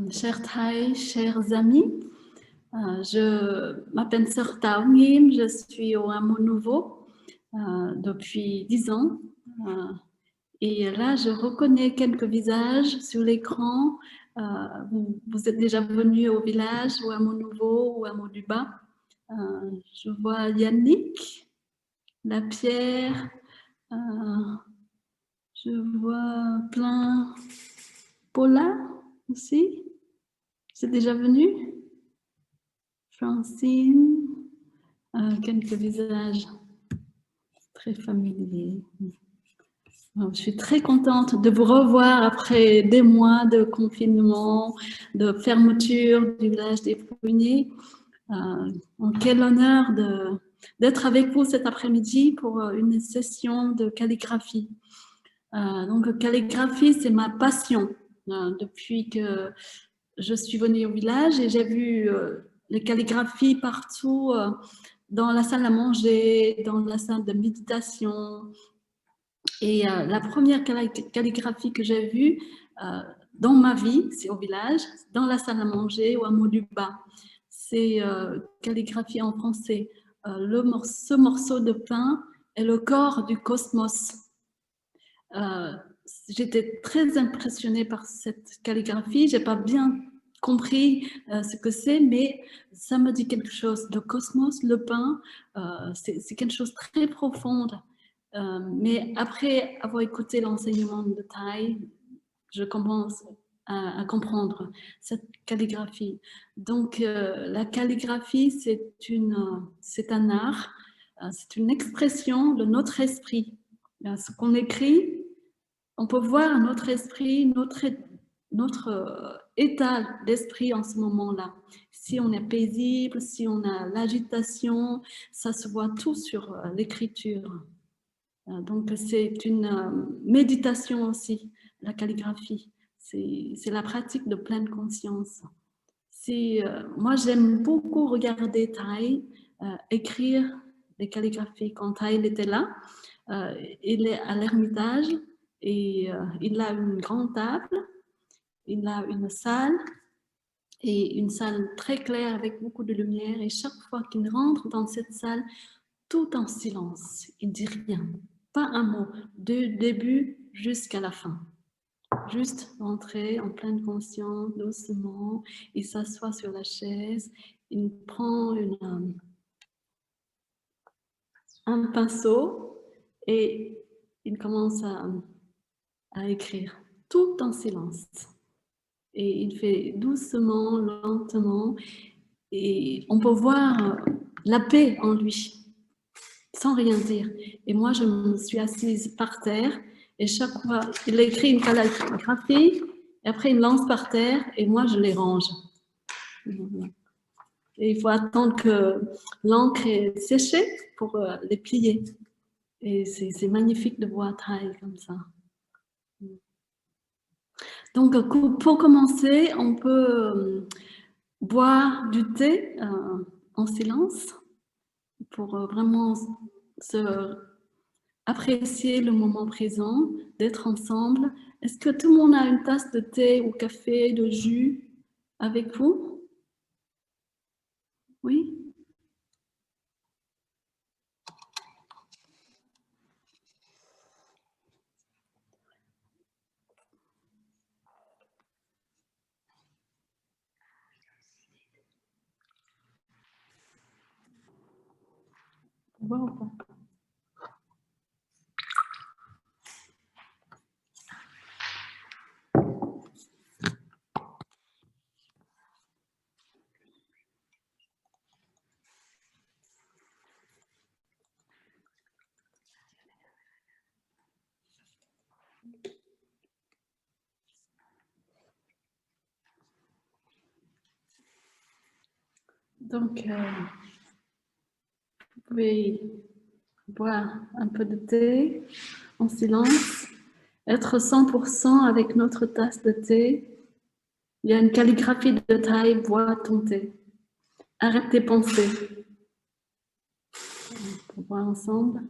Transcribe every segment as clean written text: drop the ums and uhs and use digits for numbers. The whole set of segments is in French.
Chers Thaï, chers amis, je m'appelle Sœur Tao Ngim, je suis au Hameau Nouveau depuis 10 ans. Et là, je reconnais quelques visages sur l'écran. Vous êtes déjà venus au village, au Hameau Nouveau, au Hameau du Bas. Je vois Yannick, la Pierre, je vois plein Paula aussi. C'est déjà venu? Francine, quelques visages très familiers. Je suis très contente de vous revoir après des mois de confinement, de fermeture du village des Pruniers. Quel honneur d'être avec vous cet après-midi pour une session de calligraphie. Donc, calligraphie, c'est ma passion depuis que je suis venue au village et j'ai vu les calligraphies partout, dans la salle à manger, dans la salle de méditation. Et la première calligraphie que j'ai vue dans ma vie, c'est au village, dans la salle à manger, au hameau du Bas. C'est calligraphie en français. Ce morceau de pain est le corps du cosmos. J'étais très impressionnée par cette calligraphie. Je n'ai pas bien compris ce que c'est, mais ça me dit quelque chose. Le cosmos, le pain, c'est quelque chose de très profond. Mais après avoir écouté l'enseignement de Thaï, je commence à comprendre cette calligraphie. Donc, la calligraphie, c'est un art, c'est une expression de notre esprit. Ce qu'on écrit, on peut voir notre esprit, notre état d'esprit en ce moment-là. Si on est paisible, si on a l'agitation, ça se voit tout sur l'écriture. Donc, c'est une méditation aussi, la calligraphie. C'est la pratique de pleine conscience. Moi, j'aime beaucoup regarder Thaï écrire des calligraphies. Quand Thaï était là, il est à l'Ermitage et il a une grande table, il a une salle et une salle très claire avec beaucoup de lumière. Et chaque fois qu'il rentre dans cette salle, tout en silence, il ne dit rien, pas un mot, du début jusqu'à la fin. Juste entrer en pleine conscience, doucement, il s'assoit sur la chaise, il prend un pinceau et il commence à écrire, tout en silence. Et il fait doucement, lentement, et on peut voir la paix en lui, sans rien dire. Et moi, je me suis assise par terre, et chaque fois, il écrit une calligraphie, et après il me lance par terre, et moi, je les range. Et il faut attendre que l'encre est séchée pour les plier. Et c'est magnifique de voir Thaï comme ça. Donc, pour commencer, on peut boire du thé en silence pour vraiment apprécier le moment présent, d'être ensemble. Est-ce que tout le monde a une tasse de thé ou café, de jus avec vous? Oui? Boire ou pas? Donc, vous pouvez boire un peu de thé en silence, être 100% avec notre tasse de thé. Il y a une calligraphie de Thaï, bois ton thé. Arrête tes pensées. On va voir ensemble.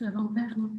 C'est à l'envers, non?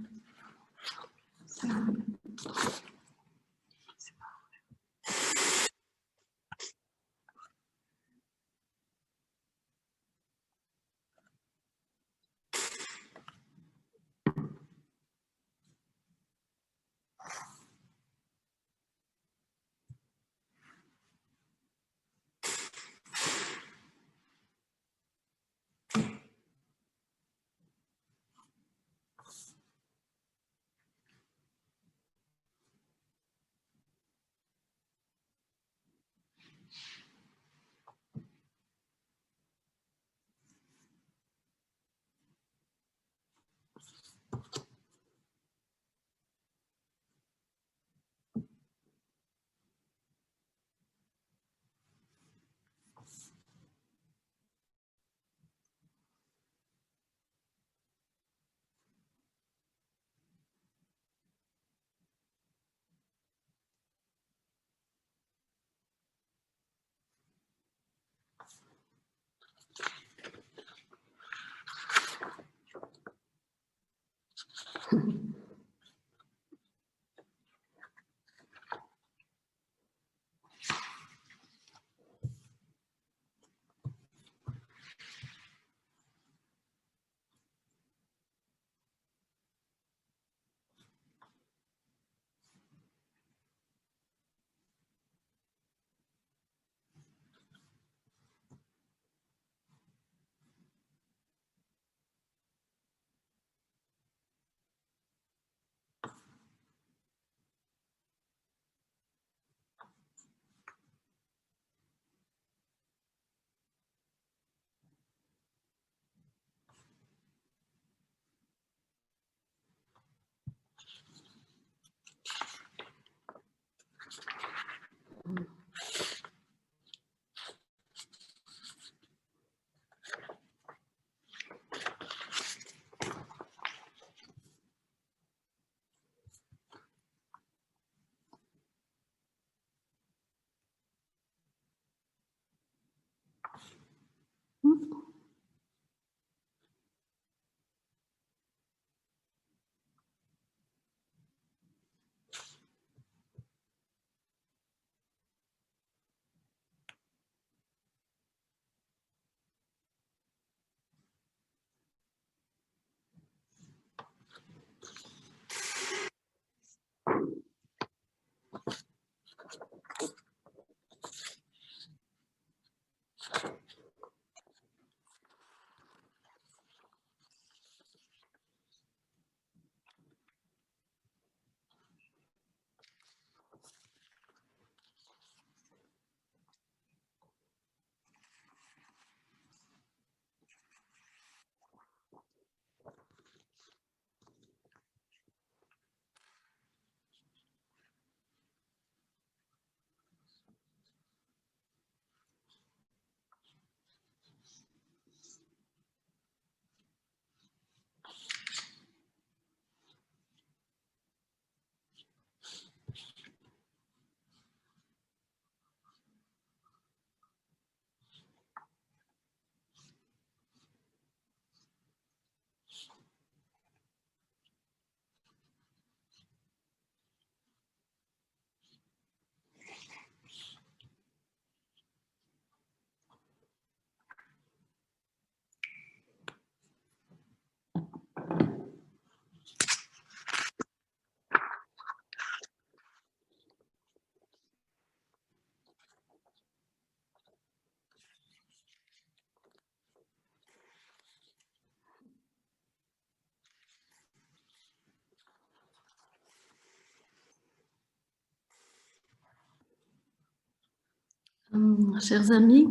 Chers amis,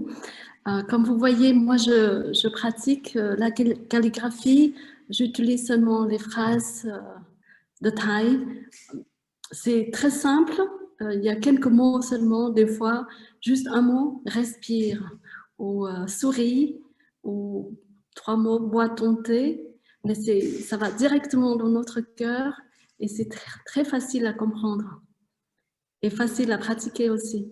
comme vous voyez, moi je pratique la calligraphie, j'utilise seulement les phrases de taille. C'est très simple, il y a quelques mots seulement, des fois, juste un mot, respire, ou souris, ou 3 mots, bois ton thé, mais ça va directement dans notre cœur et c'est très facile à comprendre et facile à pratiquer aussi.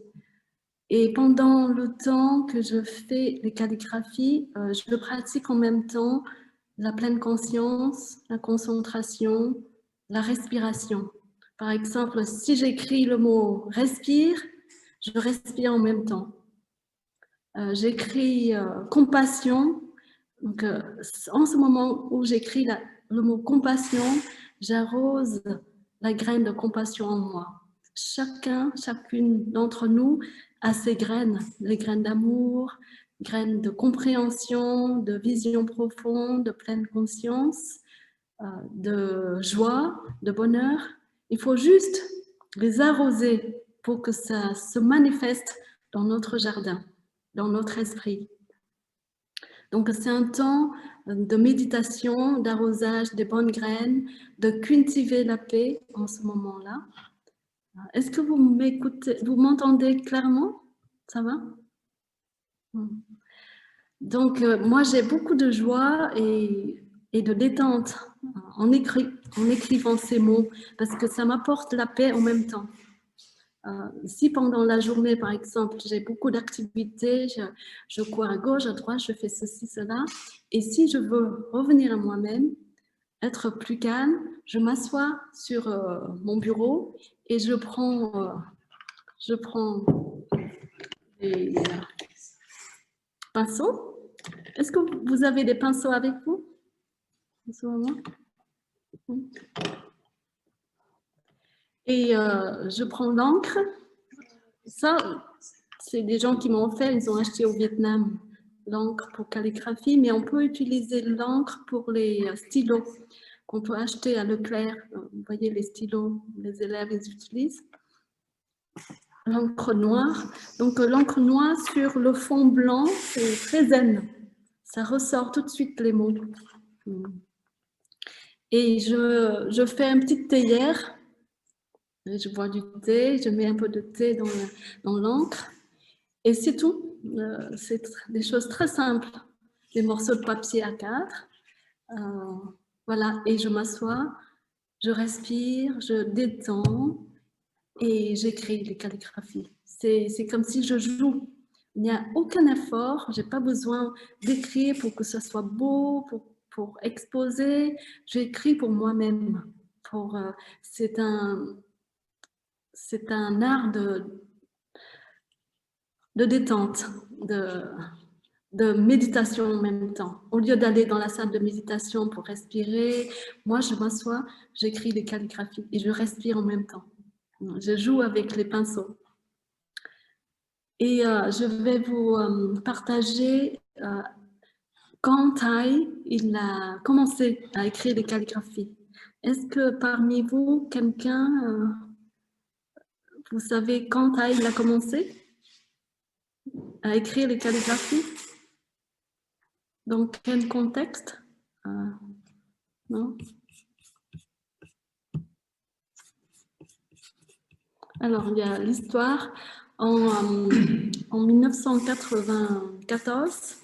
Et pendant le temps que je fais les calligraphies, je pratique en même temps la pleine conscience, la concentration, la respiration. Par exemple, si j'écris le mot « respire », je respire en même temps. J'écris « compassion ». Donc, en ce moment où j'écris le mot « compassion », j'arrose la graine de compassion en moi. Chacune d'entre nous a ses graines, les graines d'amour, graines de compréhension, de vision profonde, de pleine conscience, de joie, de bonheur. Il faut juste les arroser pour que ça se manifeste dans notre jardin, dans notre esprit. Donc, c'est un temps de méditation, d'arrosage des bonnes graines, de cultiver la paix en ce moment-là. Est-ce que vous m'écoutez, vous m'entendez clairement? Ça va? Donc, moi, j'ai beaucoup de joie et de détente en écrivant ces mots, parce que ça m'apporte la paix en même temps. Si pendant la journée, par exemple, j'ai beaucoup d'activités, je cours à gauche, à droite, je fais ceci, cela, et si je veux revenir à moi-même, être plus calme, je m'assois sur mon bureau et je prends des pinceaux. Est-ce que vous avez des pinceaux avec vous en ce moment? Et je prends l'encre. Ça, c'est des gens qui m'ont fait, ils ont acheté au Vietnam l'encre pour calligraphie, mais on peut utiliser l'encre pour les stylos qu'on peut acheter à Leclerc. Vous voyez les stylos, les élèves les utilisent. L'encre noire. Donc l'encre noire sur le fond blanc, c'est très zen. Ça ressort tout de suite les mots. Et je fais une petite théière. Je bois du thé, je mets un peu de thé dans l'encre. Et c'est tout. C'est des choses très simples. Des morceaux de papier A4. Voilà. Et je m'assois, je respire, je détends et j'écris les calligraphies. C'est comme si je joue. Il n'y a aucun effort. Je n'ai pas besoin d'écrire pour que ça soit beau, pour exposer. J'écris pour moi-même. C'est un art de détente, de méditation en même temps. Au lieu d'aller dans la salle de méditation pour respirer, moi je m'assois, j'écris des calligraphies et je respire en même temps. Je joue avec les pinceaux. Et je vais vous partager quand Thay il a commencé à écrire des calligraphies. Est-ce que parmi vous, quelqu'un, vous savez quand Thay il a commencé à écrire les calligraphies? Dans quel contexte? Non? Alors, il y a l'histoire. En 1994,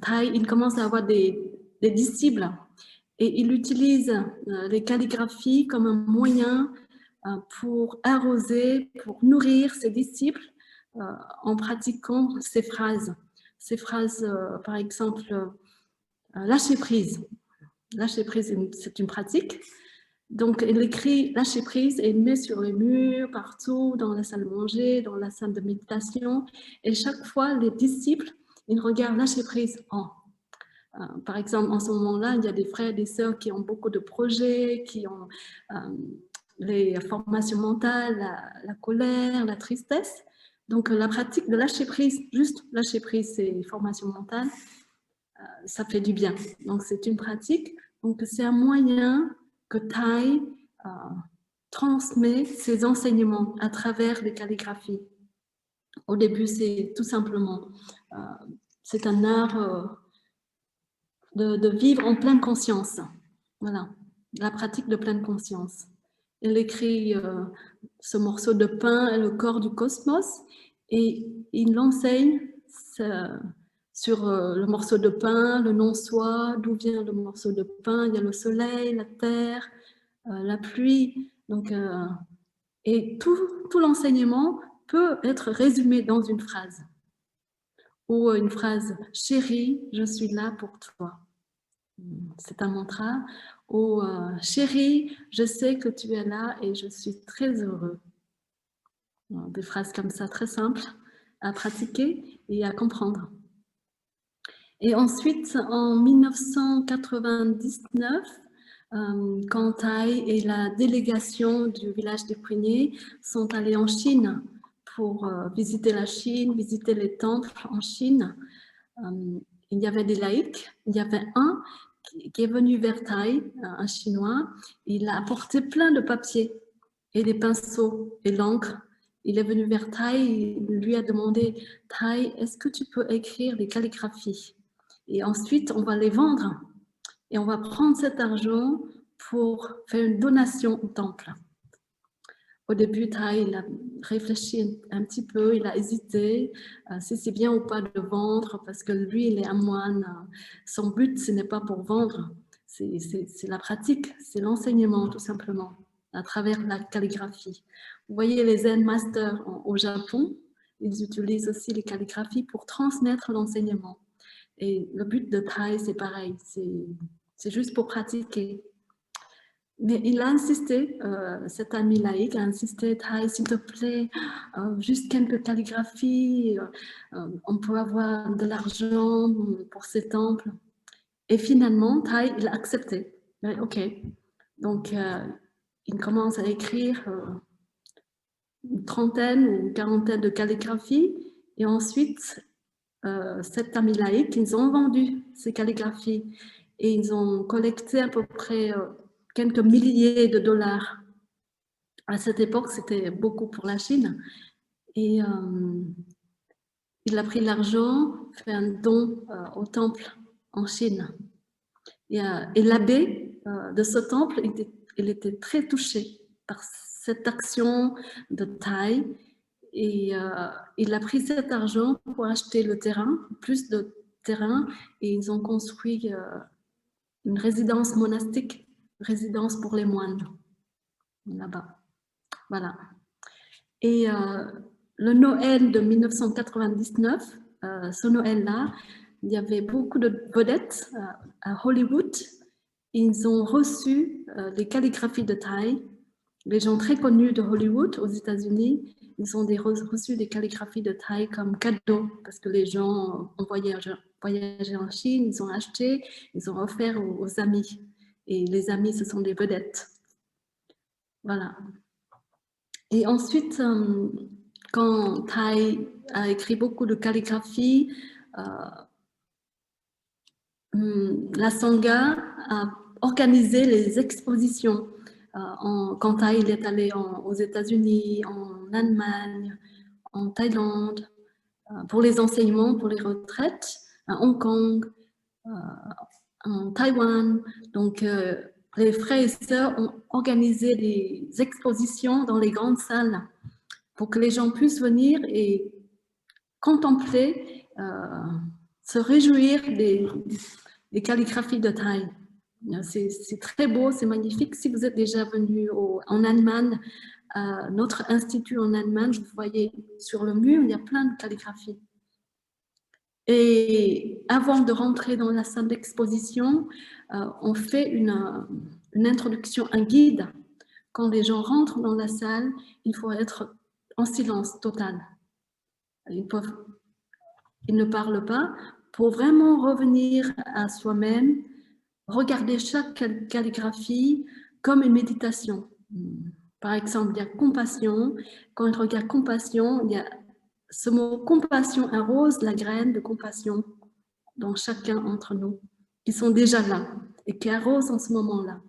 Thay, il commence à avoir des disciples et il utilise les calligraphies comme un moyen pour arroser, pour nourrir ses disciples en pratiquant ces phrases. Ces phrases, par exemple, lâcher prise. Lâcher prise, c'est une pratique. Donc, il écrit lâcher prise et il met sur les murs, partout, dans la salle de manger, dans la salle de méditation. Et chaque fois, les disciples, ils regardent lâcher prise en. Par exemple, en ce moment-là, il y a des frères et des sœurs qui ont beaucoup de projets, qui ont les formations mentales, la colère, la tristesse. Donc, la pratique de lâcher prise, juste lâcher prise, c'est formation mentale, ça fait du bien. Donc, c'est une pratique. Donc, c'est un moyen que Thay transmet ses enseignements à travers les calligraphies. Au début, c'est tout simplement, c'est un art de vivre en pleine conscience. Voilà, la pratique de pleine conscience. Il écrit ce morceau de pain est le corps du cosmos et il l'enseigne sur le morceau de pain, le non-soi, d'où vient le morceau de pain, il y a le soleil, la terre, la pluie. Donc, et tout l'enseignement peut être résumé dans une phrase. Ou une phrase « Chérie, je suis là pour toi ». C'est un mantra. Ou chérie, je sais que tu es là et je suis très heureux. Des phrases comme ça, très simples à pratiquer et à comprendre. Et ensuite, en 1999, quand Thaï et la délégation du village des Pruniers sont allés en Chine pour visiter la Chine, visiter les temples en Chine, il y avait des laïcs. Il y avait un qui est venu vers Thaï, un Chinois. Il a apporté plein de papiers et des pinceaux et l'encre. Il est venu vers Thaï, il lui a demandé « Thaï, est-ce que tu peux écrire des calligraphies ?» Et ensuite, on va les vendre et on va prendre cet argent pour faire une donation au temple. Au début, Thaï, il a réfléchi un petit peu, il a hésité si c'est bien ou pas de vendre, parce que lui, il est un moine. Son but, ce n'est pas pour vendre, c'est la pratique, c'est l'enseignement, tout simplement, à travers la calligraphie. Vous voyez, les Zen Masters au Japon, ils utilisent aussi les calligraphies pour transmettre l'enseignement. Et le but de Thaï, c'est pareil, c'est juste pour pratiquer. Mais il a insisté, cet ami laïque a insisté, Thaï, s'il te plaît, juste quelques calligraphies, on peut avoir de l'argent pour ces temples. Et finalement, Thaï, il a accepté. Ok. Donc, il commence à écrire une trentaine ou une quarantaine de calligraphies. Et ensuite, cet ami laïque, ils ont vendu ces calligraphies. Et ils ont collecté à peu près quelques milliers de dollars. À cette époque, c'était beaucoup pour la Chine. Et il a pris l'argent, fait un don au temple en Chine. Et l'abbé de ce temple, il était très touché par cette action de Thaï. Et il a pris cet argent pour acheter le terrain, plus de terrain, et ils ont construit une résidence monastique, résidence pour les moines, là-bas. Voilà. Et le Noël de 1999, ce Noël-là, il y avait beaucoup de vedettes à Hollywood. Ils ont reçu les calligraphies de Thaï. Les gens très connus de Hollywood aux États-Unis, ils ont reçu des calligraphies de Thaï comme cadeau parce que les gens ont voyagé en Chine, ils ont acheté, ils ont offert aux amis. Et les amis, ce sont des vedettes. Voilà. Et ensuite, quand Thaï a écrit beaucoup de calligraphie, la Sangha a organisé les expositions. Quand Thaï est allé aux États-Unis, en Allemagne, en Thaïlande, pour les enseignements, pour les retraites, à Hong Kong, en Taïwan. Donc, les frères et sœurs ont organisé des expositions dans les grandes salles pour que les gens puissent venir et contempler, se réjouir des calligraphies de Thaï. C'est très beau, c'est magnifique. Si vous êtes déjà venu en Allemagne, à notre institut en Allemagne, vous voyez sur le mur, il y a plein de calligraphies. Et avant de rentrer dans la salle d'exposition, on fait une introduction, un guide. Quand les gens rentrent dans la salle, il faut être en silence total. Ils ne parlent pas pour vraiment revenir à soi-même, regarder chaque calligraphie comme une méditation. Par exemple, il y a compassion. Quand on regarde compassion, il y a ce mot compassion arrose la graine de compassion dans chacun d'entre nous, qui sont déjà là et qui arrosent en ce moment-là.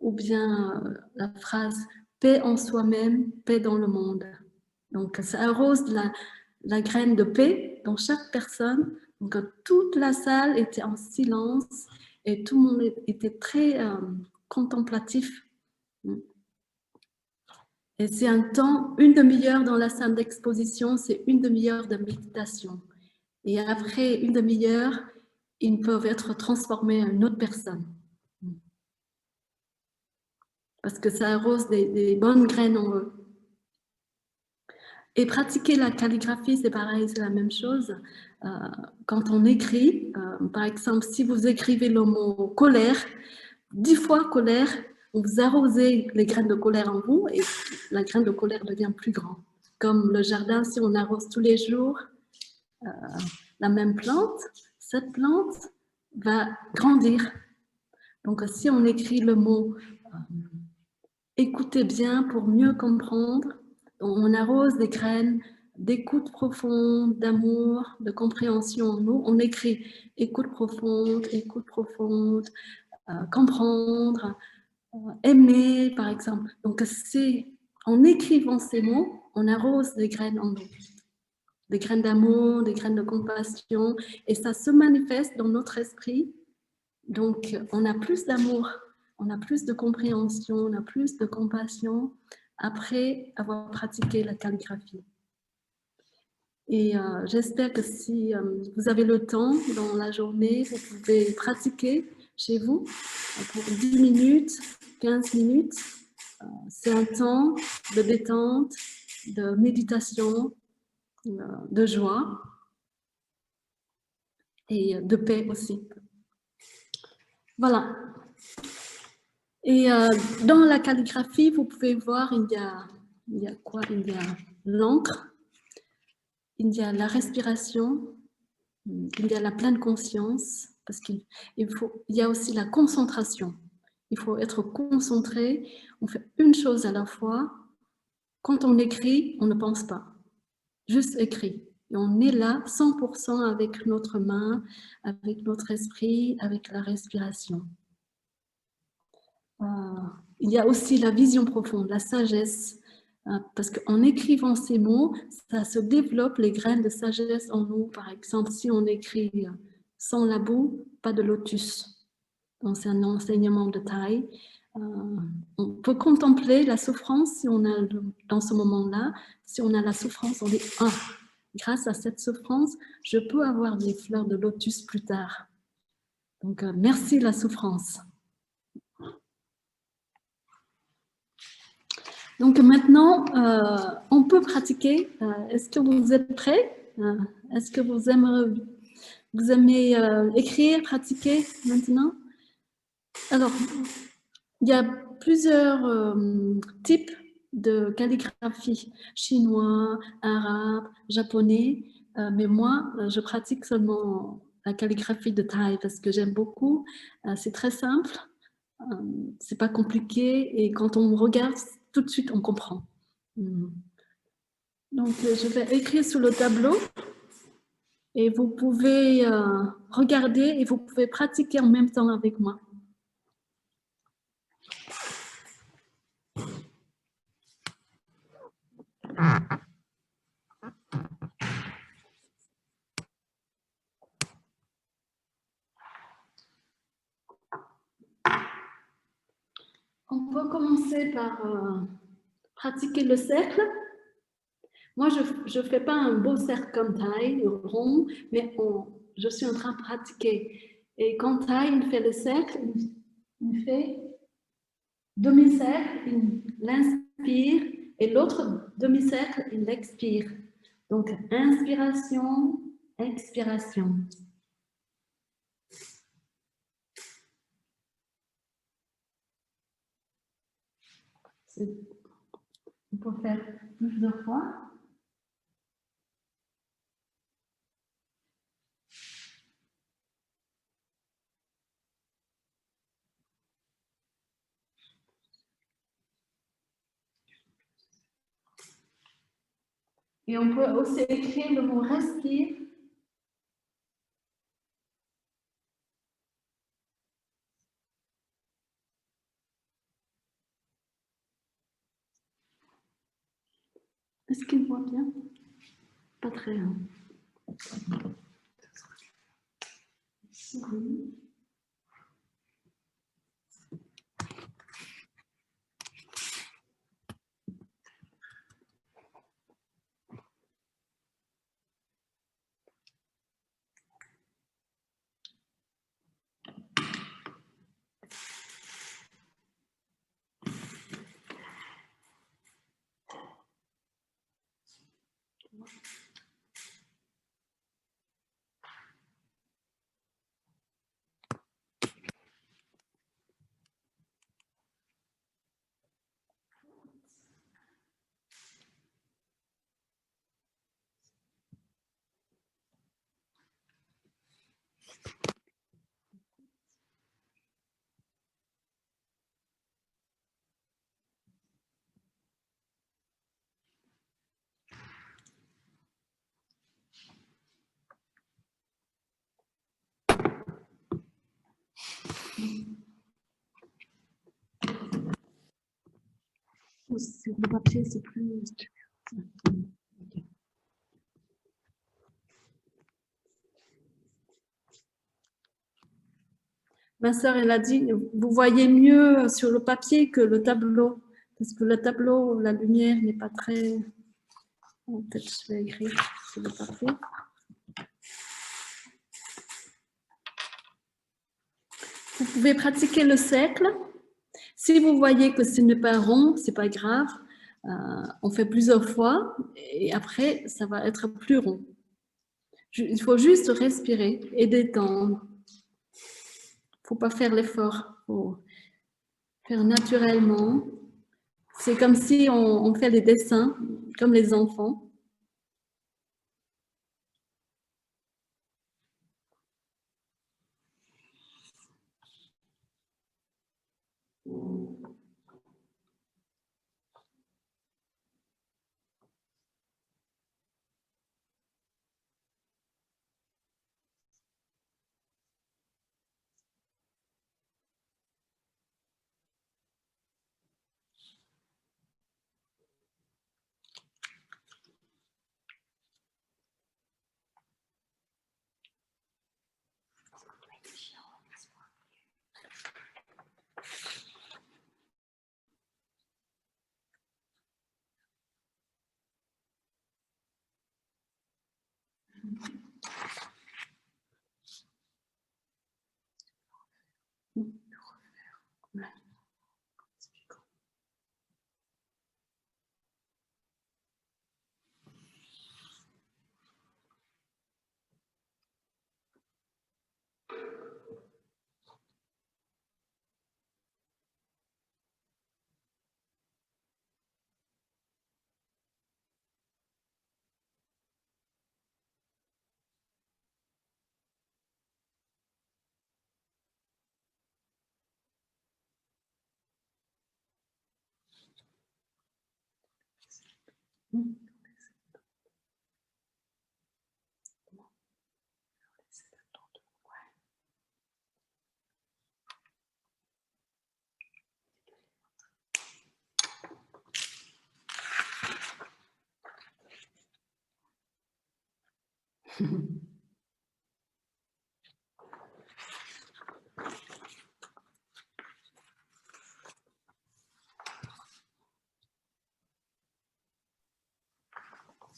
Ou bien la phrase « paix en soi-même, paix dans le monde ». Donc, ça arrose la graine de paix dans chaque personne. Donc, toute la salle était en silence et tout le monde était très contemplatif. Et c'est un temps, une demi-heure dans la salle d'exposition, c'est une demi-heure de méditation. Et après une demi-heure, ils peuvent être transformés en une autre personne. Parce que ça arrose des bonnes graines en eux. Et pratiquer la calligraphie, c'est pareil, c'est la même chose. Quand on écrit, par exemple, si vous écrivez le mot colère, 10 fois colère, vous arrosez les graines de colère en vous et la graine de colère devient plus grande. Comme le jardin, si on arrose tous les jours la même plante, cette plante va grandir. Donc, si on écrit le mot écoutez bien pour mieux comprendre, on arrose des graines d'écoute profonde, d'amour, de compréhension en nous. On écrit écoute profonde, comprendre, aimer, par exemple. Donc, c'est en écrivant ces mots, on arrose des graines en nous. Des graines d'amour, des graines de compassion, et ça se manifeste dans notre esprit. Donc, on a plus d'amour, on a plus de compréhension, on a plus de compassion après avoir pratiqué la calligraphie. Et j'espère que si vous avez le temps dans la journée, vous pouvez pratiquer chez vous pour 10 minutes, 15 minutes. C'est un temps de détente, de méditation, de joie et de paix aussi. Voilà. Et dans la calligraphie, vous pouvez voir, il y a quoi? Il y a l'encre, il y a la respiration, il y a la pleine conscience, parce qu'il y a aussi la concentration. Il faut être concentré, on fait une chose à la fois. Quand on écrit, on ne pense pas, juste écrit. Et on est là 100% avec notre main, avec notre esprit, avec la respiration. Il y a aussi la vision profonde, la sagesse, parce qu'en écrivant ces mots, ça se développe les graines de sagesse en nous. Par exemple, si on écrit sans la boue, pas de lotus. Donc, c'est un enseignement de Thaï. On peut contempler la souffrance si on a, dans ce moment-là, si on a la souffrance, on dit « Ah, grâce à cette souffrance, je peux avoir des fleurs de lotus plus tard. » Donc, merci la souffrance. Donc maintenant, on peut pratiquer. Est-ce que vous êtes prêts? Est-ce que vous aimez écrire, pratiquer maintenant? Alors, il y a plusieurs types de calligraphie, chinois, arabe, japonais, mais moi, je pratique seulement la calligraphie de Thaï parce que j'aime beaucoup. C'est très simple, c'est pas compliqué et quand on regarde, tout de suite, on comprend. Donc, je vais écrire sur le tableau et vous pouvez regarder et vous pouvez pratiquer en même temps avec moi. On peut commencer par pratiquer le cercle. Moi, je ne fais pas un beau cercle comme Thaï, rond, mais je suis en train de pratiquer. Et quand Thaï il fait le cercle, il fait demi-cercle, il l'inspire, et l'autre demi-cercle, il l'expire. Donc, inspiration, expiration. On peut faire plusieurs fois. Et on peut aussi écrire le mot respire. Est-ce qu'il voit bien? Pas très bien. Oui. sur le papier, c'est plus... Ok. Ma sœur, elle a dit, vous voyez mieux sur le papier que le tableau, parce que le tableau, la lumière n'est pas très... Peut-être je vais écrire sur le papier. Vous pouvez pratiquer le cercle. Si vous voyez que ce n'est pas rond, ce n'est pas grave. On fait plusieurs fois et après, ça va être plus rond. Il faut juste respirer et détendre. Il ne faut pas faire l'effort. Il faut faire naturellement. C'est comme si on fait des dessins, comme les enfants.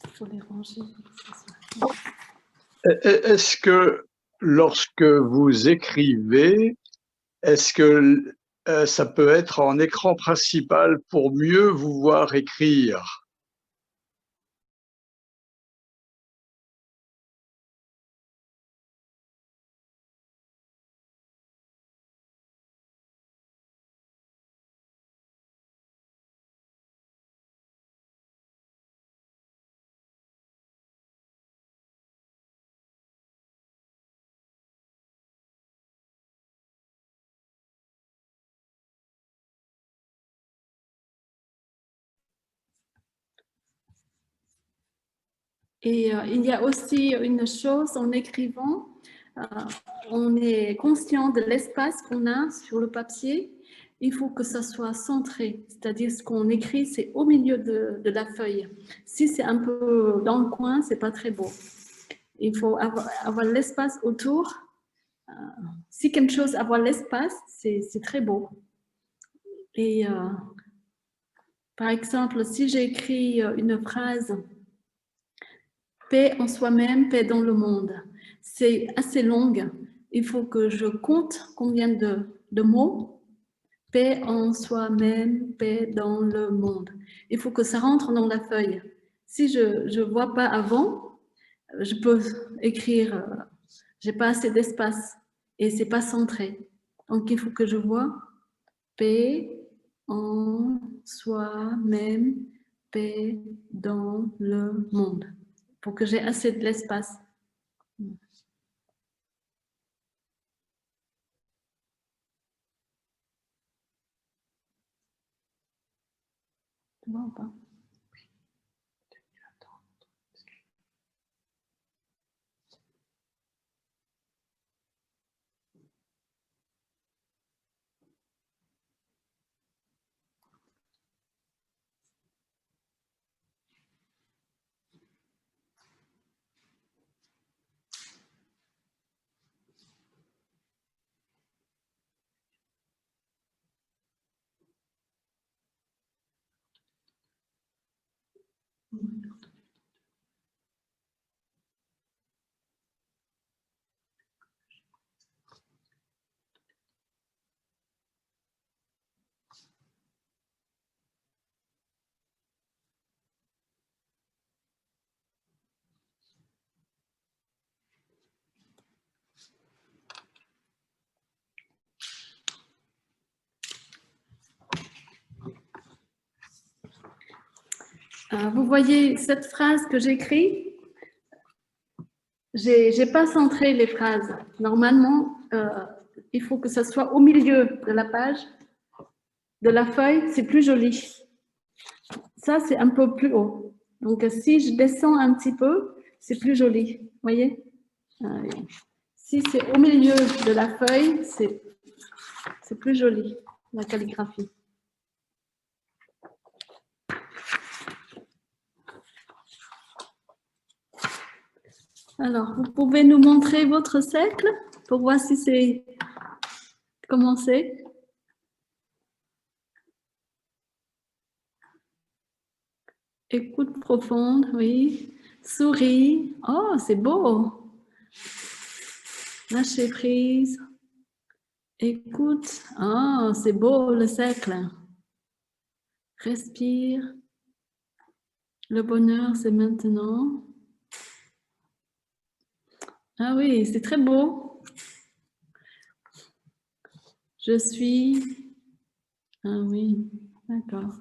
Il faut les ranger. Est-ce que lorsque vous écrivez, est-ce que ça peut être en écran principal pour mieux vous voir écrire? Et il y a aussi une chose, en écrivant, on est conscient de l'espace qu'on a sur le papier. Il faut que ça soit centré, c'est-à-dire ce qu'on écrit, c'est au milieu de la feuille. Si c'est un peu dans le coin, c'est pas très beau. Il faut avoir l'espace autour. Si quelque chose avoir l'espace, c'est très beau. Et par exemple, si j'écris une phrase paix en soi-même, paix dans le monde. C'est assez long. Il faut que je compte combien de mots. Paix en soi-même, paix dans le monde. Il faut que ça rentre dans la feuille. Si je ne vois pas avant, je peux écrire, j'ai pas assez d'espace et c'est pas centré. Donc il faut que je vois paix en soi-même, paix dans le monde, pour que j'ai assez de l'espace. Tu vois ou pas? Vous voyez cette phrase que j'écris, j'ai pas centré les phrases. Normalement, il faut que ça soit au milieu de la page, de la feuille, c'est plus joli. Ça, c'est un peu plus haut. Donc, si je descends un petit peu, c'est plus joli. Vous voyez? Si c'est au milieu de la feuille, c'est plus joli, la calligraphie. Alors, vous pouvez nous montrer votre cercle pour voir si c'est commencé. Écoute profonde, oui. Souris. Oh, c'est beau. Lâcher prise. Écoute. Oh, c'est beau le cercle. Respire. Le bonheur, c'est maintenant. Ah oui, c'est très beau. Je suis. Ah oui, d'accord.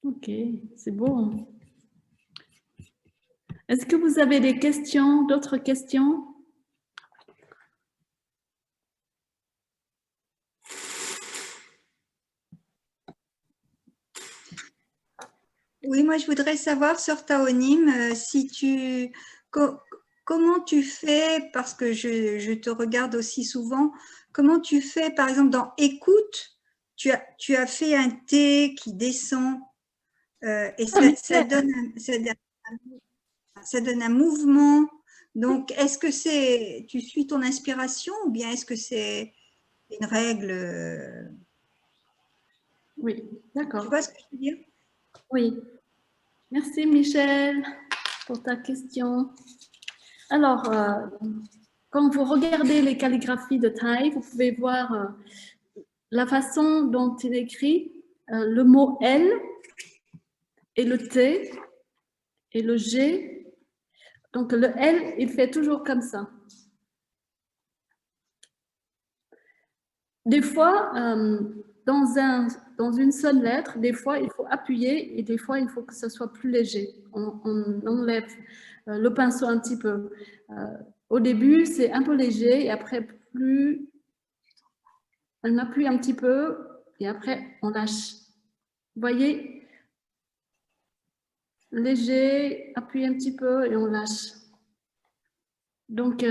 Ok, c'est beau. Est-ce que vous avez des questions, d'autres questions? Oui, moi je voudrais savoir sur Taonim, comment tu fais, parce que je te regarde aussi souvent, comment tu fais, par exemple dans écoute, tu as fait un T qui descend et ça donne un mouvement. Donc, est-ce que tu suis ton inspiration ou bien est-ce que c'est une règle? Oui, d'accord. Tu vois ce que je veux dire? Oui. Merci Michel pour ta question. Alors, quand vous regardez les calligraphies de Thai, vous pouvez voir la façon dont il écrit le mot L et le T et le G. Donc le L, il fait toujours comme ça. Des fois, dans une seule lettre, des fois, il faut appuyer et des fois, il faut que ce soit plus léger. On enlève le pinceau un petit peu. Au début, c'est un peu léger et après, plus on appuie un petit peu et après, on lâche. Vous voyez? Léger, appuie un petit peu et on lâche. Donc,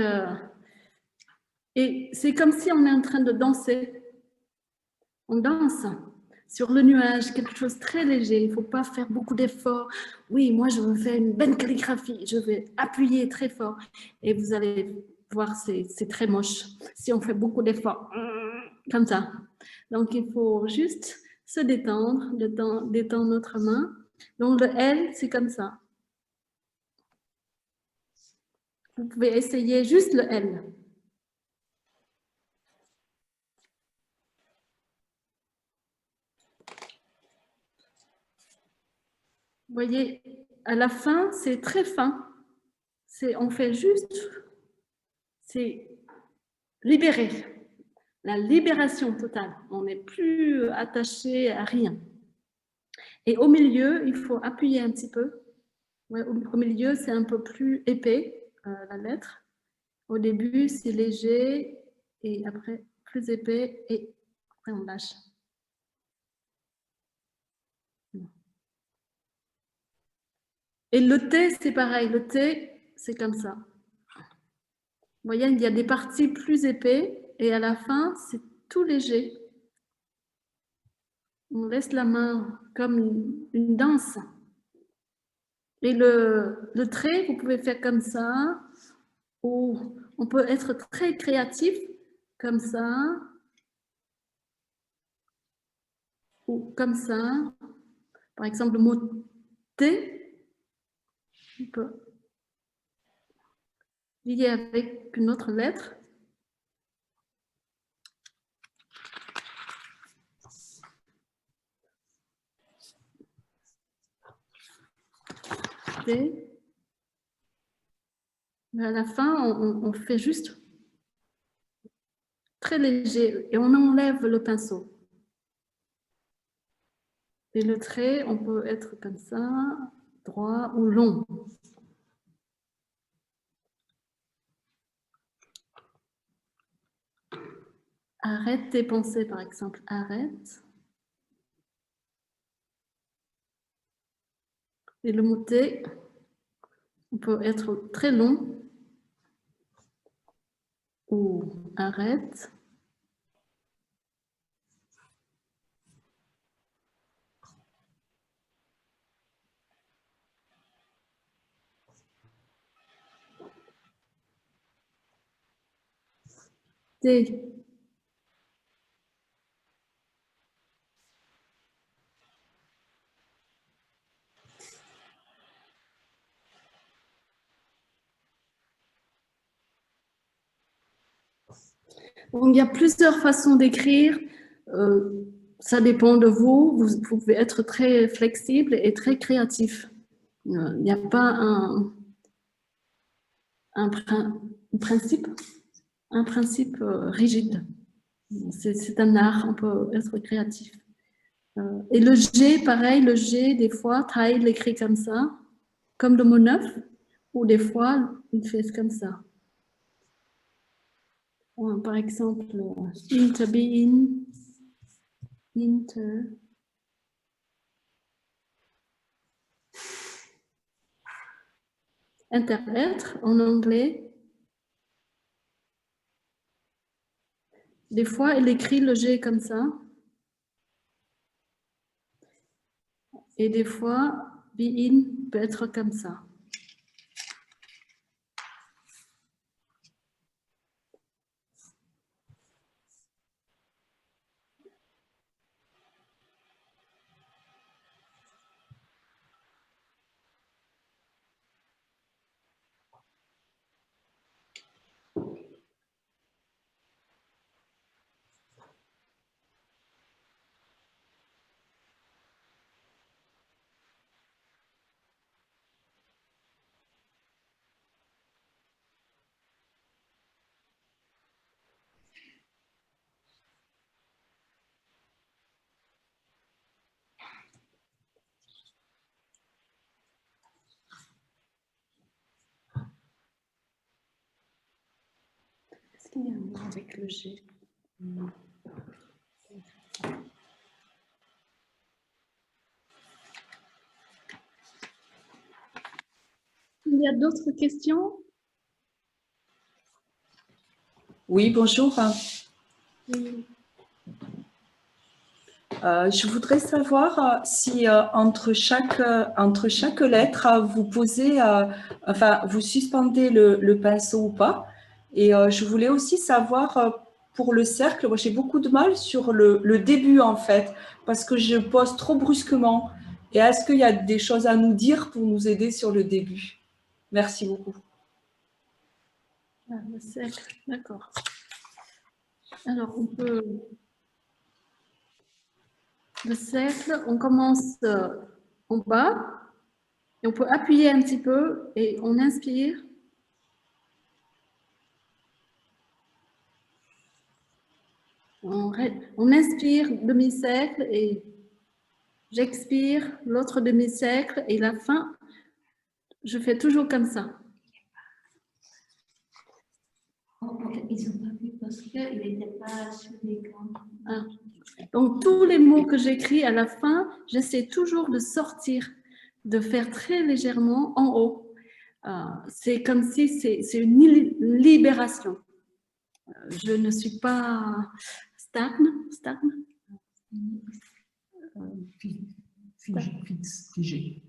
et c'est comme si on est en train de danser. On danse sur le nuage, quelque chose de très léger. Il ne faut pas faire beaucoup d'efforts. Oui, moi, je veux faire une bonne calligraphie. Je vais appuyer très fort. Et vous allez voir, c'est très moche. Si on fait beaucoup d'efforts, comme ça. Donc, il faut juste se détendre, détendre notre main. Donc, le L, c'est comme ça. Vous pouvez essayer juste le L. Vous voyez, à la fin, c'est très fin. On fait juste, c'est libérer, la libération totale. On n'est plus attaché à rien. Et au milieu, il faut appuyer un petit peu. Ouais, au milieu, c'est un peu plus épais, la lettre. Au début, c'est léger et après, plus épais et après, on lâche. Et le T, c'est pareil. Le T, c'est comme ça. Vous voyez, il y a des parties plus épais et à la fin, c'est tout léger. On laisse la main comme une danse. Et le trait, vous pouvez faire comme ça, ou on peut être très créatif comme ça, ou comme ça. Par exemple, le mot T, on peut lier avec une autre lettre. T. Mais à la fin, on fait juste très léger et on enlève le pinceau. Et le trait, on peut être comme ça, droit ou long. Arrête tes pensées, par exemple. Arrête. Et le mot T, on peut être très long ou arrête. T. Bon, il y a plusieurs façons d'écrire. Ça dépend de vous. Vous pouvez être très flexible et très créatif. Il n'y a pas un principe rigide. C'est un art, on peut être créatif. Et le G, pareil, le G, des fois, Thaï l'écrit comme ça, comme le mot neuf, ou des fois, il fait comme ça. Par exemple, interbeing, inter. Interêtre en anglais. Des fois, il écrit le G comme ça. Et des fois, be in peut être comme ça. Est-ce qu'il y a un mot avec le G? Il y a d'autres questions? Oui, bonjour. Oui. Je voudrais savoir si entre chaque lettre, vous posez, enfin, vous suspendez le pinceau ou pas. Et je voulais aussi savoir pour le cercle, moi j'ai beaucoup de mal sur le début en fait, parce que je pose trop brusquement. Et est-ce qu'il y a des choses à nous dire pour nous aider sur le début? Merci beaucoup. Ah, le cercle, d'accord. Alors, on peut... Le cercle, on commence en bas et on peut appuyer un petit peu et on inspire. On inspire demi-cercle et j'expire l'autre demi-cercle et la fin, je fais toujours comme ça. Ils n'ont pas vu parce qu'il n'était pas sur l'écran. Ah. Donc, tous les mots que j'écris à la fin, j'essaie toujours de sortir, de faire très légèrement en haut. C'est comme si c'est une libération. Je ne suis pas stagne.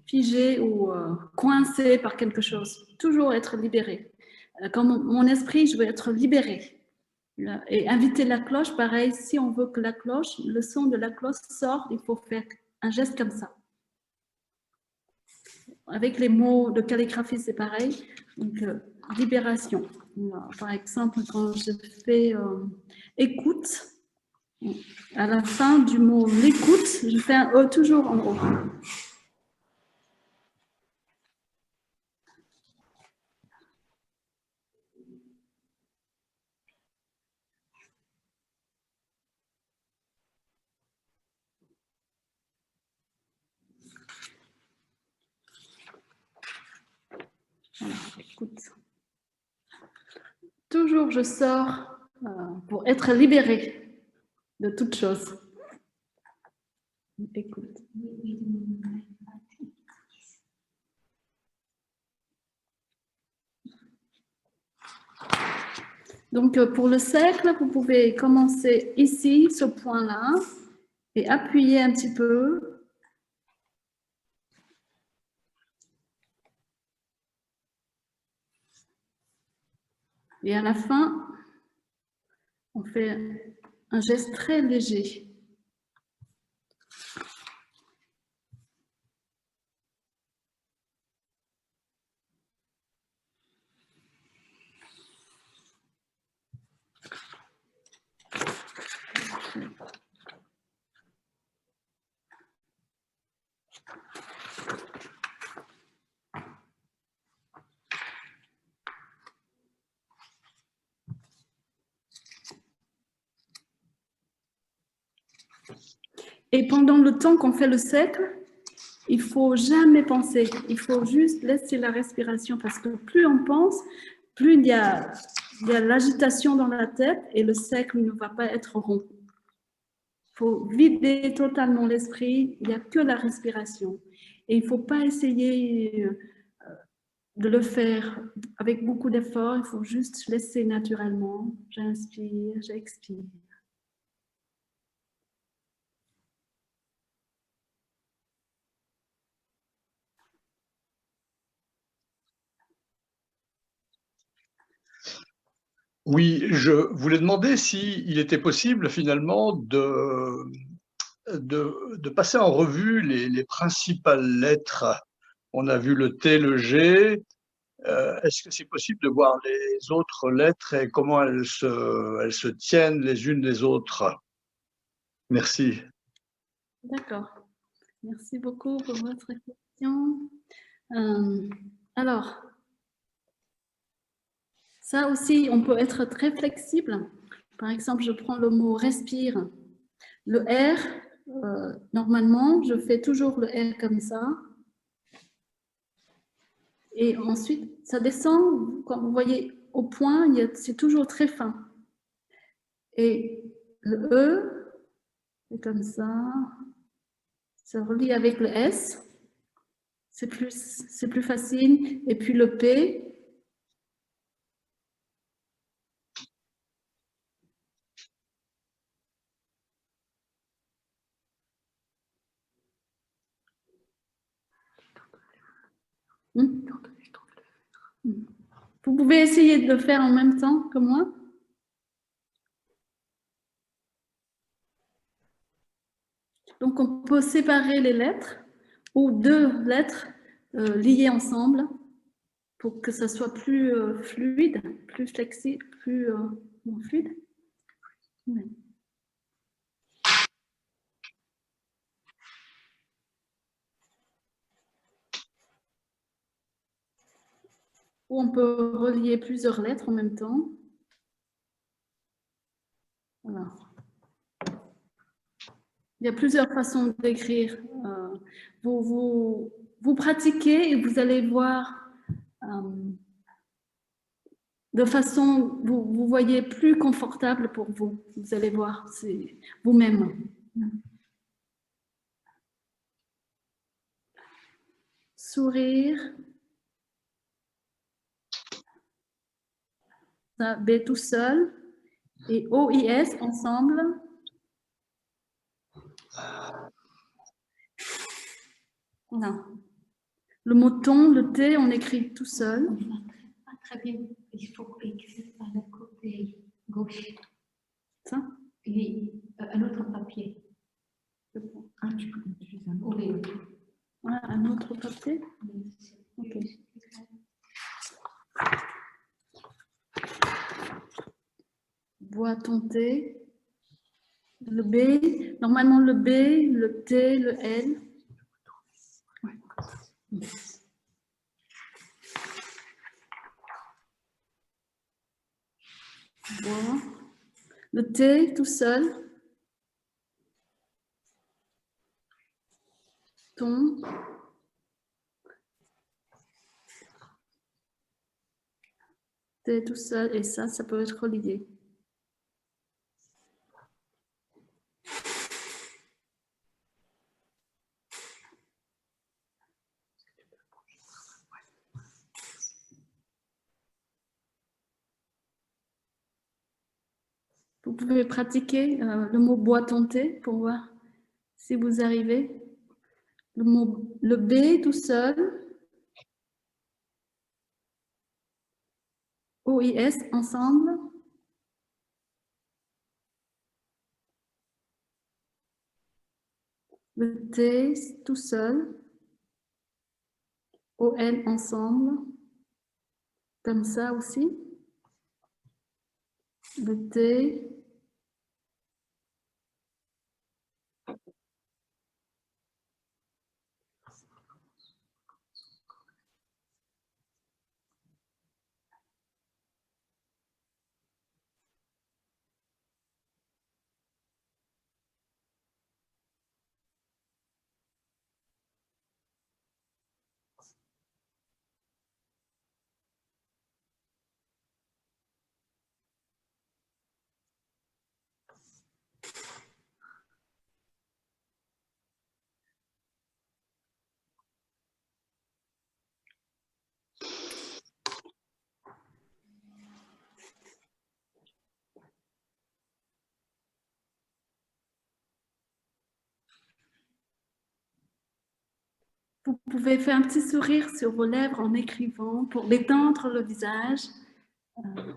Figé ou coincé par quelque chose. Toujours être libéré. Comme mon esprit, je veux être libéré. Et inviter la cloche, pareil, si on veut que la cloche, le son de la cloche sorte, il faut faire un geste comme ça. Avec les mots de calligraphie, c'est pareil. Donc, libération. Par exemple, quand je fais écoute, à la fin du mot l'écoute, je fais un E toujours en haut. Voilà, écoute. Toujours, je sors pour être libérée de toute chose. Écoute. Donc, pour le cercle, vous pouvez commencer ici, ce point-là, et appuyer un petit peu. Et à la fin, on fait un geste très léger. Et pendant le temps qu'on fait le cercle, il ne faut jamais penser. Il faut juste laisser la respiration parce que plus on pense, plus il y a l'agitation dans la tête et le cercle ne va pas être rond. Il faut vider totalement l'esprit, il n'y a que la respiration. Et il ne faut pas essayer de le faire avec beaucoup d'efforts, il faut juste laisser naturellement. J'inspire, j'expire. Oui, je voulais demander s'il était possible finalement de passer en revue les principales lettres. On a vu le T, le G. Est-ce que c'est possible de voir les autres lettres et comment elles se tiennent les unes des autres? Merci. D'accord. Merci beaucoup pour votre question. Alors, ça aussi, on peut être très flexible. Par exemple, je prends le mot respire. Le R, normalement, je fais toujours le R comme ça. Et ensuite, ça descend. Quand vous voyez au point, c'est toujours très fin. Et le E, c'est comme ça. Ça relie avec le S. C'est plus facile. Et puis le P. Vous pouvez essayer de le faire en même temps que moi. Donc, on peut séparer les lettres ou deux lettres liées ensemble pour que ça soit plus fluide, plus flexible, plus fluide. Ouais. Ou on peut relier plusieurs lettres en même temps. Voilà. Il y a plusieurs façons d'écrire. Vous pratiquez et vous allez voir de façon, vous voyez plus confortable pour vous. Vous allez voir, c'est vous-même. Sourire. Ça, B tout seul. Et OIS ensemble. Voilà. Le mot ton, le T, on écrit tout seul. Pas très bien. Il faut écrire par le côté. gauche. Ça? Et un autre papier. Ah, tu peux utiliser un autre. Oui. Ouais, un autre papier? Ok. Bois ton thé. Le B, normalement le B, le T, le L. Bois. Le T tout seul. Ton. T tout seul et ça peut être relié. Vous pouvez pratiquer le mot bois ton thé pour voir si vous arrivez. Le B tout seul. OIS ensemble. Le T tout seul. ON ensemble. Comme ça aussi. Le T. Vous pouvez faire un petit sourire sur vos lèvres en écrivant pour détendre le visage. Là,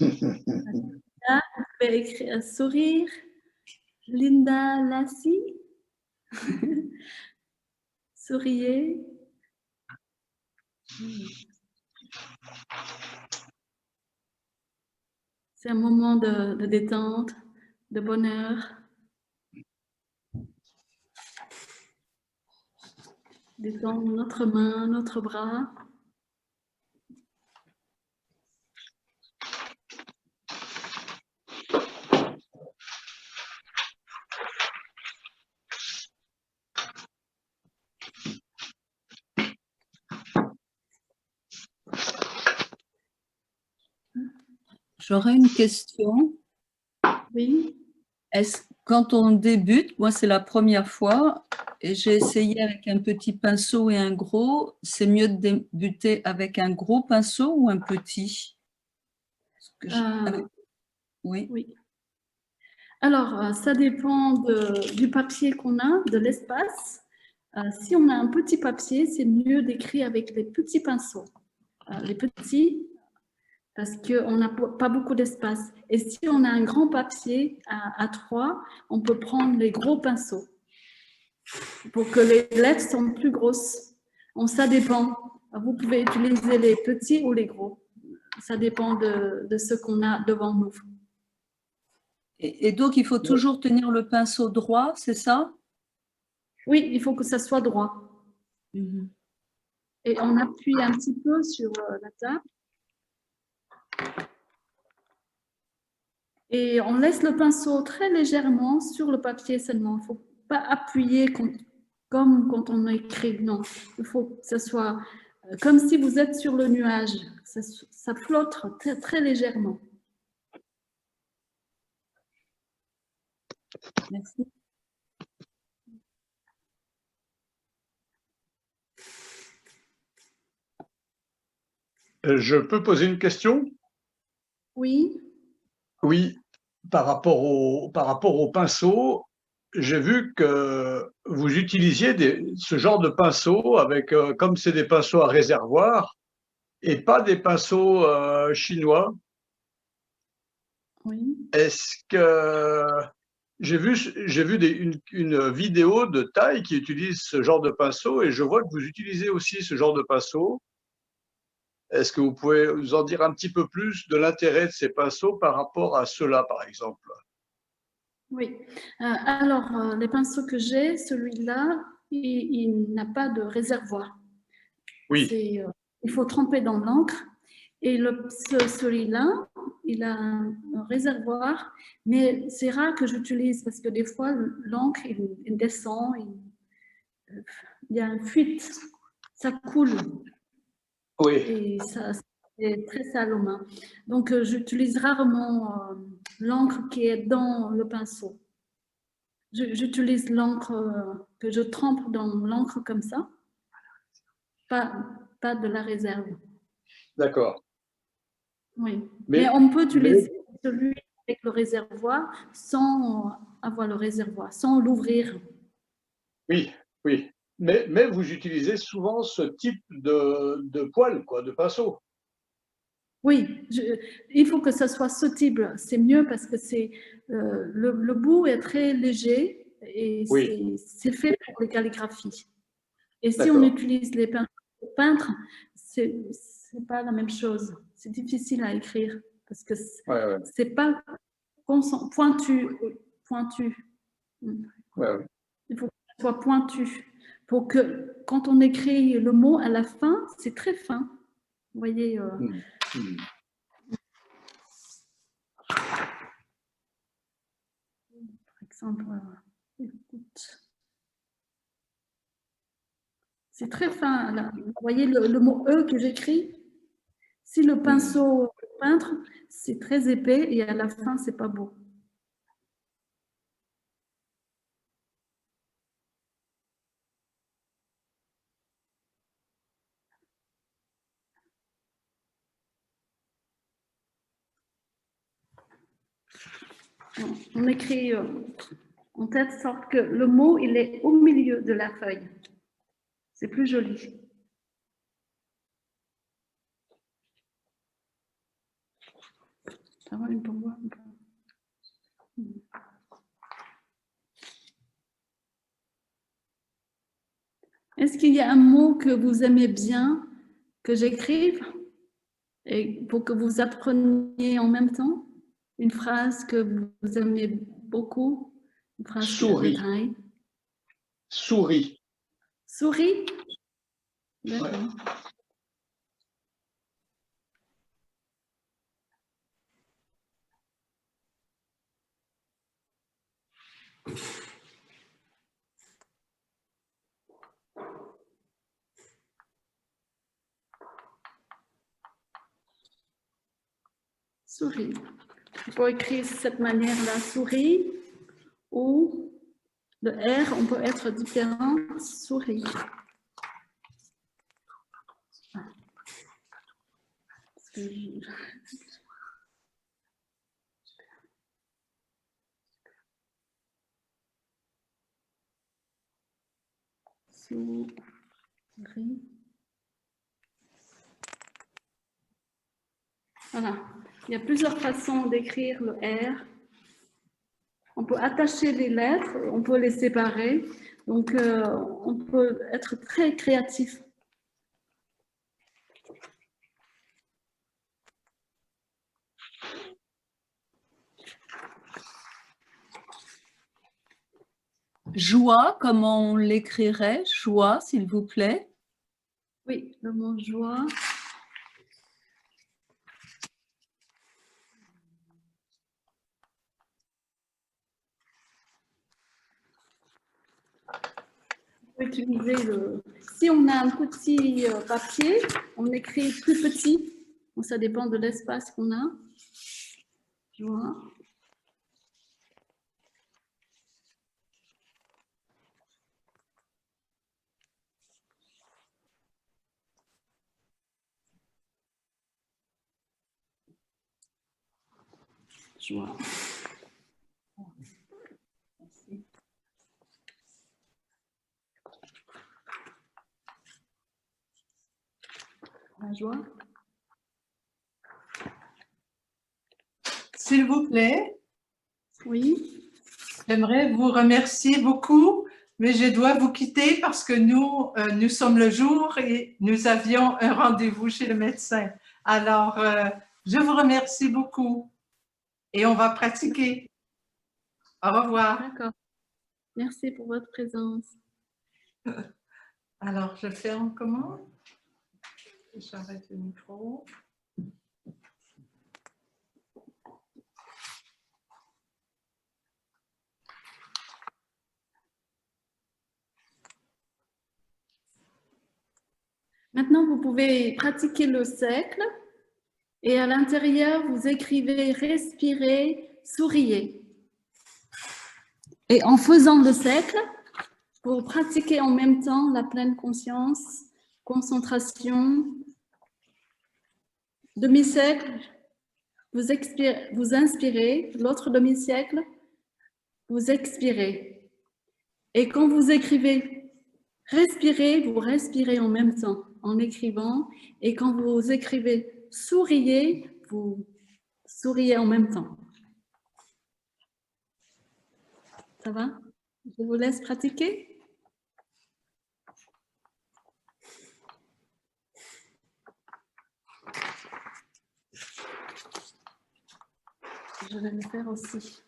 vous pouvez écrire un sourire. Linda Lassie. Souriez. C'est un moment de détente, de bonheur. Détendre notre main, notre bras. J'aurais une question. Oui. Quand on débute, moi c'est la première fois, et j'ai essayé avec un petit pinceau et un gros, c'est mieux de débuter avec un gros pinceau ou un petit? Oui. Oui. Alors, ça dépend du papier qu'on a, de l'espace. Si on a un petit papier, c'est mieux d'écrire avec les petits pinceaux. Les petits, parce qu'on n'a pas beaucoup d'espace. Et si on a un grand papier à 3, on peut prendre les gros pinceaux pour que les lettres sont plus grosses. Ça dépend. Vous pouvez utiliser les petits ou les gros. Ça dépend de ce qu'on a devant nous. Et donc, il faut toujours tenir le pinceau droit, c'est ça? Oui, il faut que ça soit droit. Mhm. Et on appuie un petit peu sur la table. Et on laisse le pinceau très légèrement sur le papier seulement. Il ne faut pas appuyer comme quand on écrit. Non, il faut que ce soit comme si vous êtes sur le nuage. Ça flotte très, très légèrement. Merci. Je peux poser une question? Oui. Oui, par rapport au pinceau, j'ai vu que vous utilisiez ce genre de pinceau avec, comme c'est des pinceaux à réservoir, et pas des pinceaux chinois. Oui. Est-ce que j'ai vu une vidéo de Thaï qui utilise ce genre de pinceau et je vois que vous utilisez aussi ce genre de pinceau. Est-ce que vous pouvez nous en dire un petit peu plus de l'intérêt de ces pinceaux par rapport à ceux-là, par exemple? Oui. Alors, les pinceaux que j'ai, celui-là, il n'a pas de réservoir. Oui, Il faut tremper dans l'encre. Et celui-là, il a un réservoir, mais c'est rare que j'utilise parce que des fois, l'encre, il descend, il y a une fuite, ça coule oui, et ça, c'est très sale aux mains. Donc, j'utilise rarement l'encre qui est dans le pinceau. J'utilise l'encre que je trempe dans l'encre comme ça, pas de la réserve. d'accord. Oui, mais on peut utiliser celui avec le réservoir sans avoir le réservoir, sans l'ouvrir. Oui, oui. Mais vous utilisez souvent ce type de poil, quoi, de pinceau. Oui, il faut que ce soit ce type. C'est mieux parce que le bout est très léger et Oui, c'est fait pour les calligraphies. Et si on d'accord. utilise les pinceaux pour peindre, c'est pas la même chose. C'est difficile à écrire parce que Ouais, ouais, c'est pas pointu. Pointu. ouais, ouais. Il faut que ce soit pointu pour que quand on écrit le mot à la fin, c'est très fin. Vous voyez, Hmm, hmm. par exemple, écoute. C'est très fin. Là. Vous voyez le mot E que j'écris? Si le pinceau peintre, c'est très épais et à la fin, c'est pas beau. On écrit en telle sorte que le mot, il est au milieu de la feuille. C'est plus joli. Ça va, une pour moi. Est-ce qu'il y a un mot que vous aimez bien que j'écrive et pour que vous appreniez en même temps? Une phrase que vous aimez beaucoup? Une phrase qui est Souris, Thaï. souris. Souris? Ouais. D'accord. Souris. On peut écrire de cette manière-là, souris, ou le R, on peut être différent, souris. Parce que souris. Voilà. Il y a plusieurs façons d'écrire le R. On peut attacher les lettres, on peut les séparer. Donc, on peut être très créatif. Joie, comment on l'écrirait? Joie, s'il vous plaît. Oui, le mot joie. Utiliser si on a un petit papier, on écrit plus petit. Bon, ça dépend de l'espace qu'on a. Joie. Joie. La joie. s'il vous plaît, Oui. j'aimerais vous remercier beaucoup, mais je dois vous quitter parce que nous sommes le jour et nous avions un rendez-vous chez le médecin. Alors, je vous remercie beaucoup et on va pratiquer. Au revoir. D'accord. Merci pour votre présence. Alors, je ferme comment? J'arrête le micro. Maintenant, vous pouvez pratiquer le cercle et à l'intérieur, vous écrivez respirez, souriez. Et en faisant le cercle, vous pratiquez en même temps la pleine conscience, concentration, demi-cercle, vous inspirez, l'autre demi-cercle, vous expirez. Et quand vous écrivez respirez, vous respirez en même temps en écrivant. Et quand vous écrivez souriez, vous souriez en même temps. Ça va? Je vous laisse pratiquer. Je vais le faire aussi.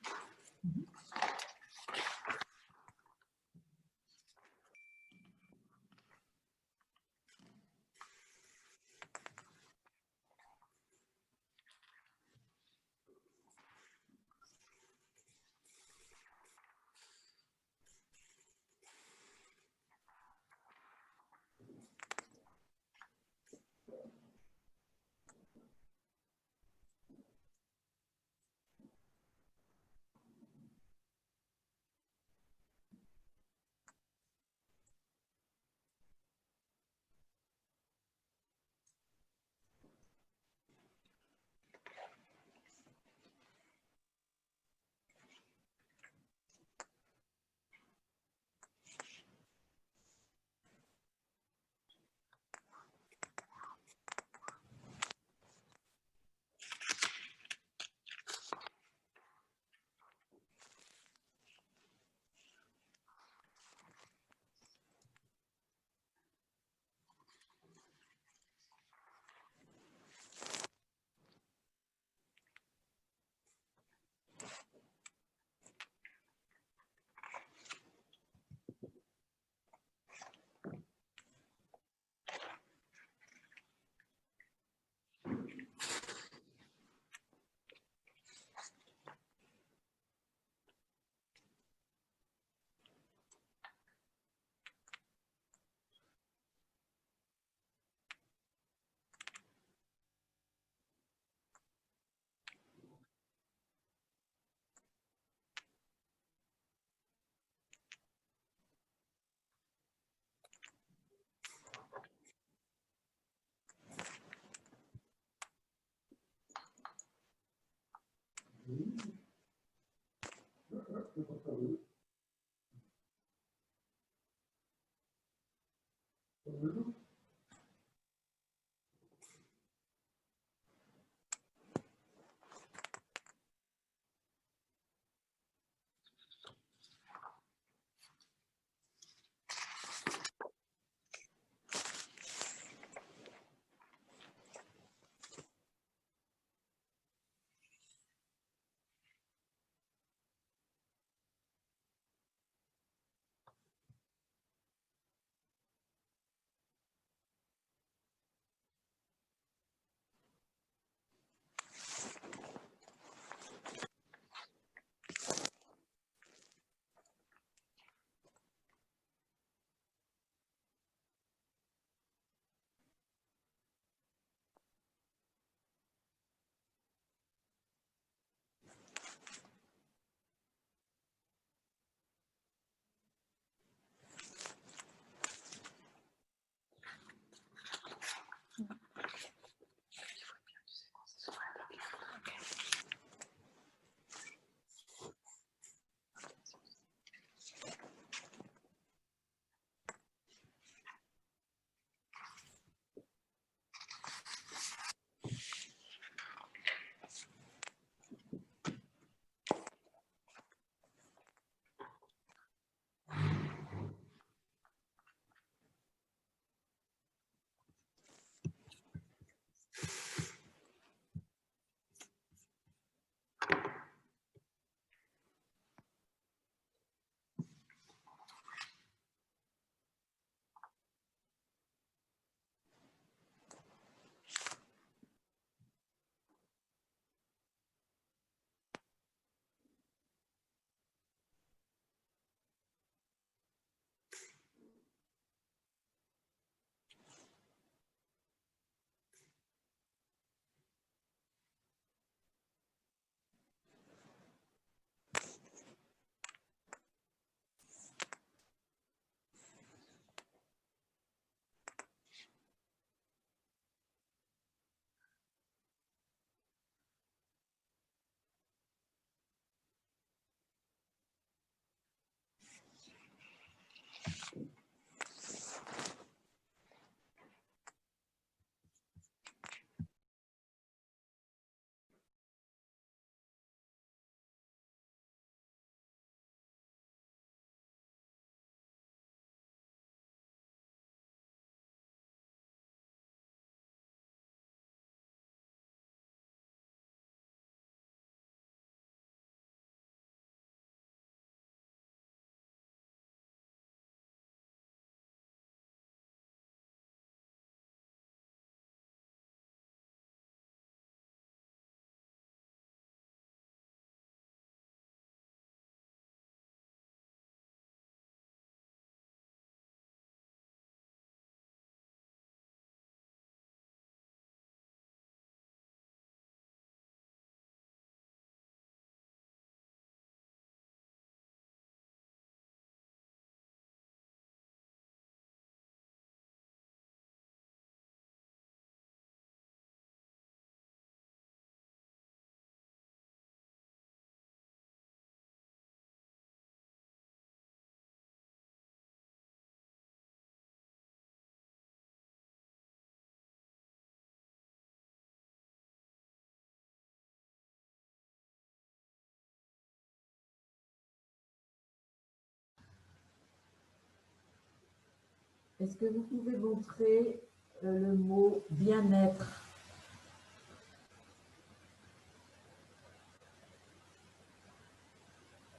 Est-ce que vous pouvez montrer le mot bien-être?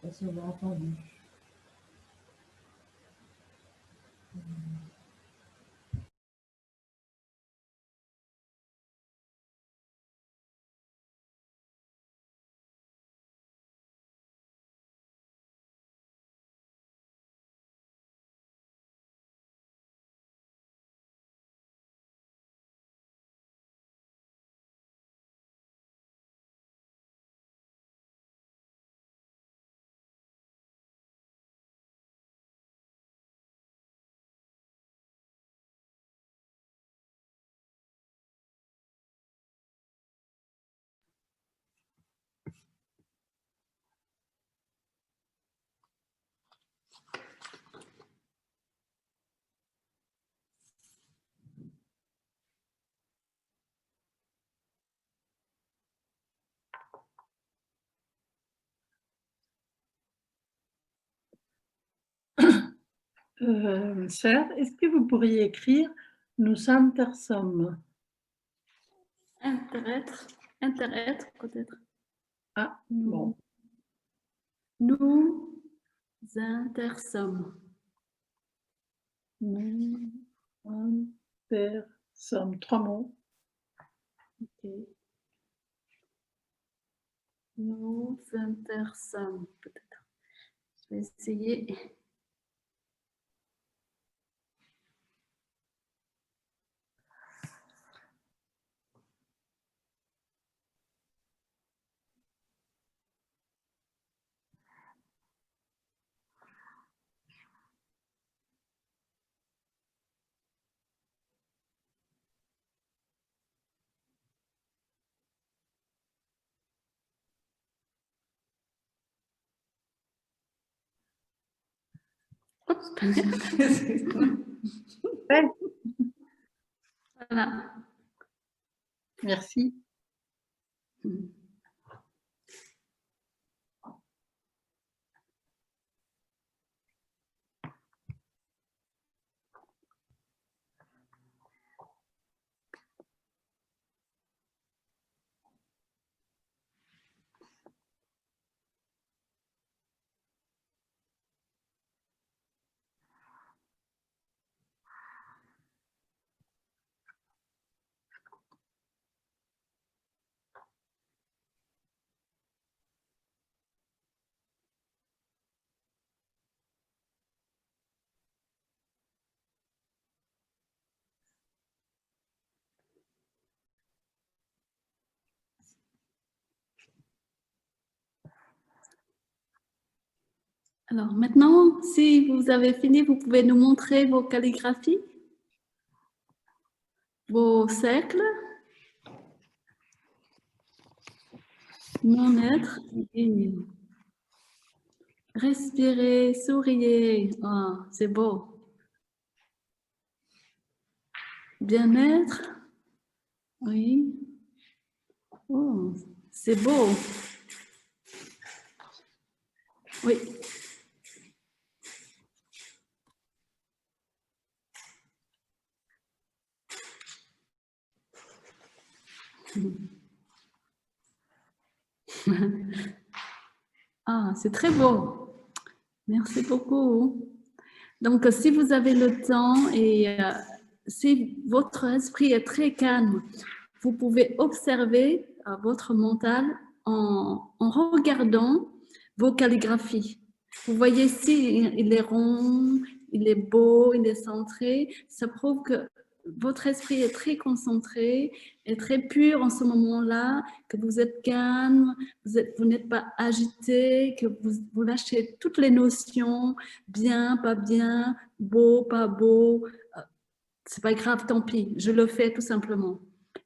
Est-ce qu'on l'a entendu? Cher, est-ce que vous pourriez écrire « Nous intersommes » Interêtre peut-être. Ah, bon. Nous intersommes. Nous intersommes. 3 mots. Ok. Nous intersommes peut-être. Je vais essayer. Voilà. Merci. Alors maintenant, si vous avez fini, vous pouvez nous montrer vos calligraphies, vos cercles. Mon être. Respirez, souriez. Ah, c'est beau. Bien-être. Oui. Oh, c'est beau. Oui. Ah, c'est très beau. Merci beaucoup. Donc, si vous avez le temps et si votre esprit est très calme, vous pouvez observer votre mental en regardant vos calligraphies. Vous voyez si il est rond, il est beau, il est centré. Ça prouve que votre esprit est très concentré, est très pur en ce moment-là, que vous êtes calme, vous n'êtes pas agité, que vous lâchez toutes les notions, bien, pas bien, beau, pas beau. C'est pas grave, tant pis, je le fais tout simplement.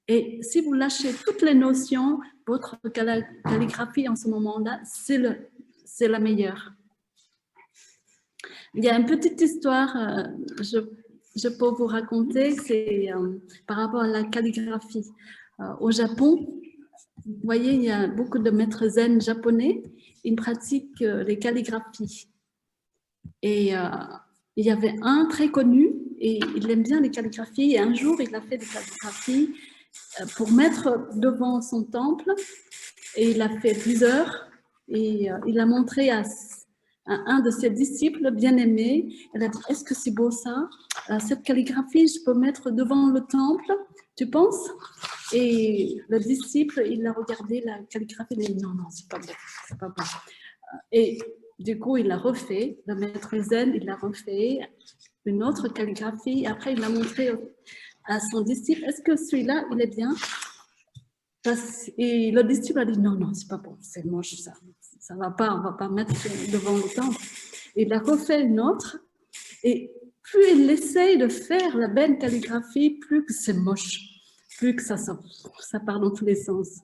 Et si vous lâchez toutes les notions, votre calligraphie en ce moment-là, c'est la meilleure. Il y a une petite histoire, je peux vous raconter, c'est par rapport à la calligraphie. Au Japon, vous voyez, il y a beaucoup de maîtres zen japonais, ils pratiquent les calligraphies. Et Il y avait un très connu et il aime bien les calligraphies. Et un jour, il a fait des calligraphies pour mettre devant son temple. Et il a fait plusieurs. Et il a montré à un de ses disciples bien-aimés. Elle a dit, est-ce que c'est beau ça? Cette calligraphie, je peux mettre devant le temple, tu penses? Et le disciple, il a regardé la calligraphie, il a dit, non, non, c'est pas bon, c'est pas bon. Et du coup, il l'a refait, le maître zen, il l'a refait, une autre calligraphie. Après, il l'a montré à son disciple, est-ce que celui-là, il est bien? Et le disciple a dit, non, non, c'est pas bon, c'est moche, ça va pas, on va pas mettre devant le temple. Il a refait une autre, et plus il essaye de faire la belle calligraphie, plus que c'est moche, plus que ça part dans tous les sens.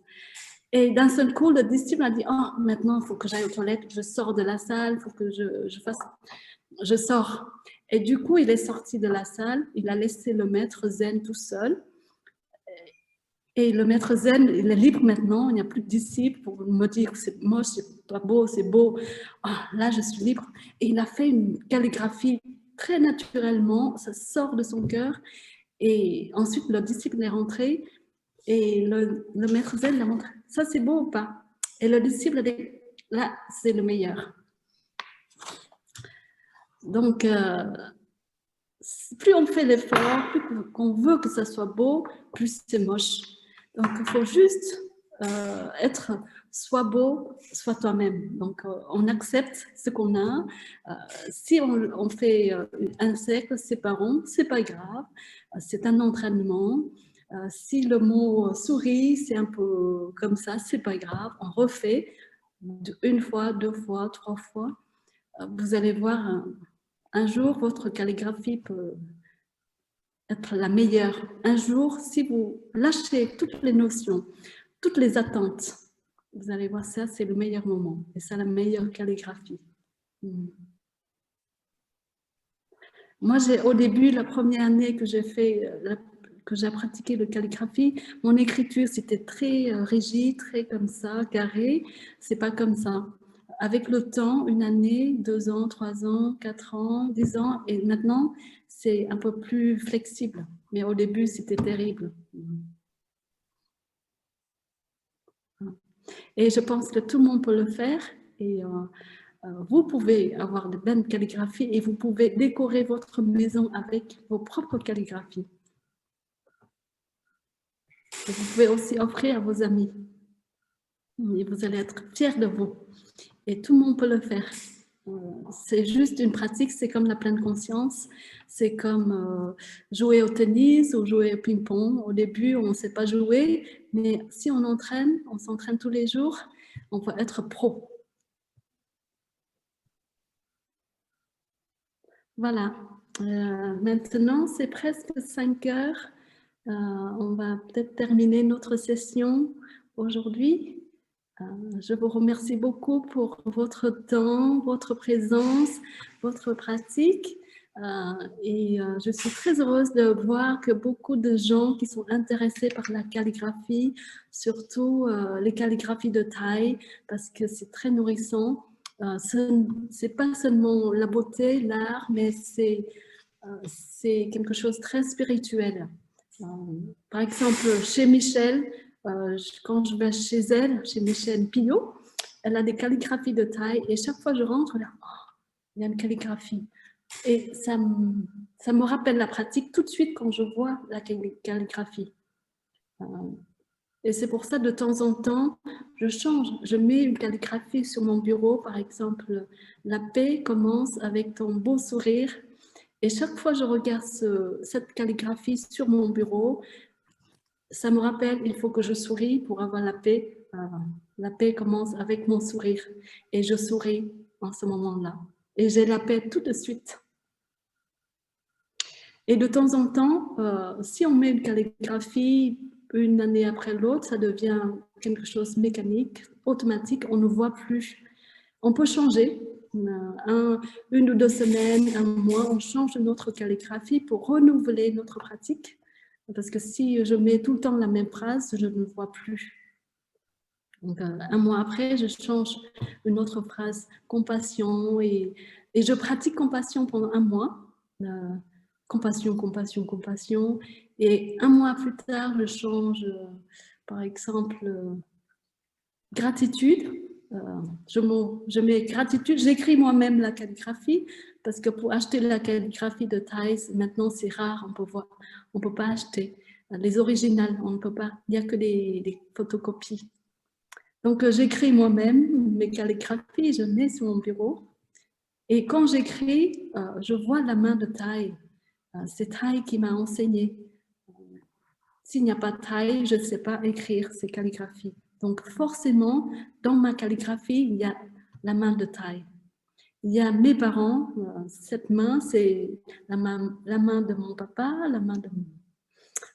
Et d'un seul coup, le disciple a dit, oh, maintenant, il faut que j'aille aux toilettes, je sors de la salle, il faut que je sors. Et du coup, il est sorti de la salle, il a laissé le maître zen tout seul. Et le maître zen, il est libre maintenant, il n'y a plus de disciples pour me dire c'est moche, c'est pas beau, c'est beau. Oh, là, je suis libre. Et il a fait une calligraphie très naturellement, ça sort de son cœur. Et ensuite, le disciple est rentré et le maître zen l'a montré, ça c'est beau ou pas? Et le disciple a dit, là, c'est le meilleur. Donc, plus on fait l'effort, plus qu'on veut que ça soit beau, plus c'est moche. Donc, il faut juste être soit beau, soit toi-même. Donc, on accepte ce qu'on a. Si on fait un cercle, c'est pas rond, c'est pas grave. C'est un entraînement. Si le mot sourit, c'est un peu comme ça, c'est pas grave. On refait une fois, deux fois, trois fois. Vous allez voir, un jour, votre calligraphie peut être la meilleure. Un jour, si vous lâchez toutes les notions, toutes les attentes, vous allez voir ça, c'est le meilleur moment. Et c'est la meilleure calligraphie. Moi, au début, la première année que j'ai pratiqué la calligraphie, mon écriture, c'était très rigide, très comme ça, carré. C'est pas comme ça. Avec le temps, une année, 2 ans, 3 ans, 4 ans, 10 ans, et maintenant, c'est un peu plus flexible. Mais au début, c'était terrible. Et je pense que tout le monde peut le faire. Et vous pouvez avoir de belles calligraphies et vous pouvez décorer votre maison avec vos propres calligraphies. Et vous pouvez aussi offrir à vos amis. Et vous allez être fiers de vous. Et tout le monde peut le faire. C'est juste une pratique, c'est comme la pleine conscience. C'est comme jouer au tennis ou jouer au ping-pong. Au début, on ne sait pas jouer, mais si on s'entraîne tous les jours, on va être pro. Voilà. Maintenant, c'est presque 5 heures. On va peut-être terminer notre session aujourd'hui. Je vous remercie beaucoup pour votre temps, votre présence, votre pratique. Et je suis très heureuse de voir que beaucoup de gens qui sont intéressés par la calligraphie, surtout les calligraphies de taille, parce que c'est très nourrissant. C'est pas seulement la beauté, l'art, mais c'est quelque chose de très spirituel. Par exemple, chez Michel, quand je vais chez elle, chez Michel Pillot, elle a des calligraphies de taille et chaque fois que je rentre, il y a une calligraphie. Et ça me rappelle la pratique tout de suite quand je vois la calligraphie. Et c'est pour ça, de temps en temps, je change. Je mets une calligraphie sur mon bureau, par exemple, la paix commence avec ton beau sourire. Et chaque fois que je regarde cette calligraphie sur mon bureau, ça me rappelle, il faut que je souris pour avoir la paix. La paix commence avec mon sourire. Et je souris en ce moment-là. Et j'ai la paix tout de suite. Et de temps en temps, si on met une calligraphie une année après l'autre, ça devient quelque chose de mécanique, automatique, on ne voit plus. On peut changer. Une ou 2 semaines, un mois, on change notre calligraphie pour renouveler notre pratique. Parce que si je mets tout le temps la même phrase, je ne vois plus. Donc, un mois après, je change une autre phrase, compassion, et je pratique compassion pendant un mois. Compassion, compassion, compassion. Et un mois plus tard, je change, par exemple, gratitude. Je mets gratitude. J'écris moi-même la calligraphie parce que pour acheter la calligraphie de Thaïs, maintenant c'est rare, on peut pas acheter les originales, on ne peut pas, il n'y a que des photocopies. Donc j'écris moi-même mes calligraphies, je mets sur mon bureau et quand j'écris, je vois la main de Thaï. C'est Thaï qui m'a enseigné. S'il n'y a pas de Thaï, je ne sais pas écrire ces calligraphies. Donc forcément, dans ma calligraphie, il y a la main de Thaï. Il y a mes parents, cette main, c'est la main de mon papa, la main de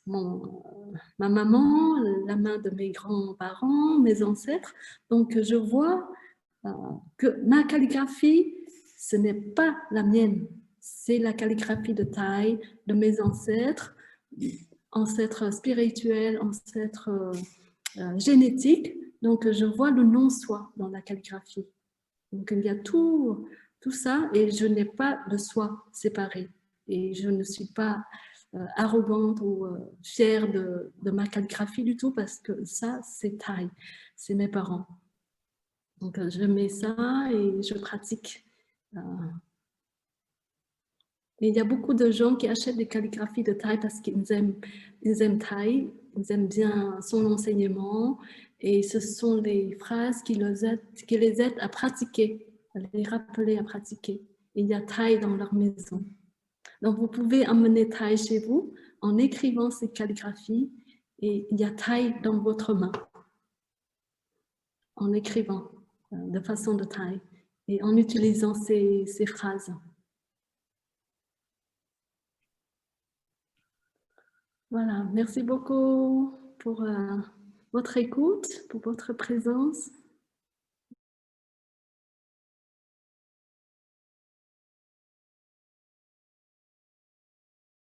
ma maman, la main de mes grands-parents, mes ancêtres. Donc je vois que ma calligraphie, ce n'est pas la mienne. C'est la calligraphie de Thaï, de mes ancêtres, ancêtres spirituels, ancêtres génétiques. Donc, je vois le non-soi dans la calligraphie. Donc, il y a tout ça et je n'ai pas de soi séparé. Et je ne suis pas arrogante ou fière de ma calligraphie du tout parce que ça, c'est Thaï, c'est mes parents. Donc, je mets ça et je pratique. Et il y a beaucoup de gens qui achètent des calligraphies de Thaï parce qu'ils aiment Thaï, ils aiment bien son enseignement et ce sont les phrases qui les aident à pratiquer, à les rappeler à pratiquer. Et il y a Thaï dans leur maison. Donc, vous pouvez emmener Thaï chez vous en écrivant ces calligraphies et il y a Thaï dans votre main en écrivant de façon de Thaï et en utilisant ces phrases. Voilà, merci beaucoup pour votre écoute, pour votre présence.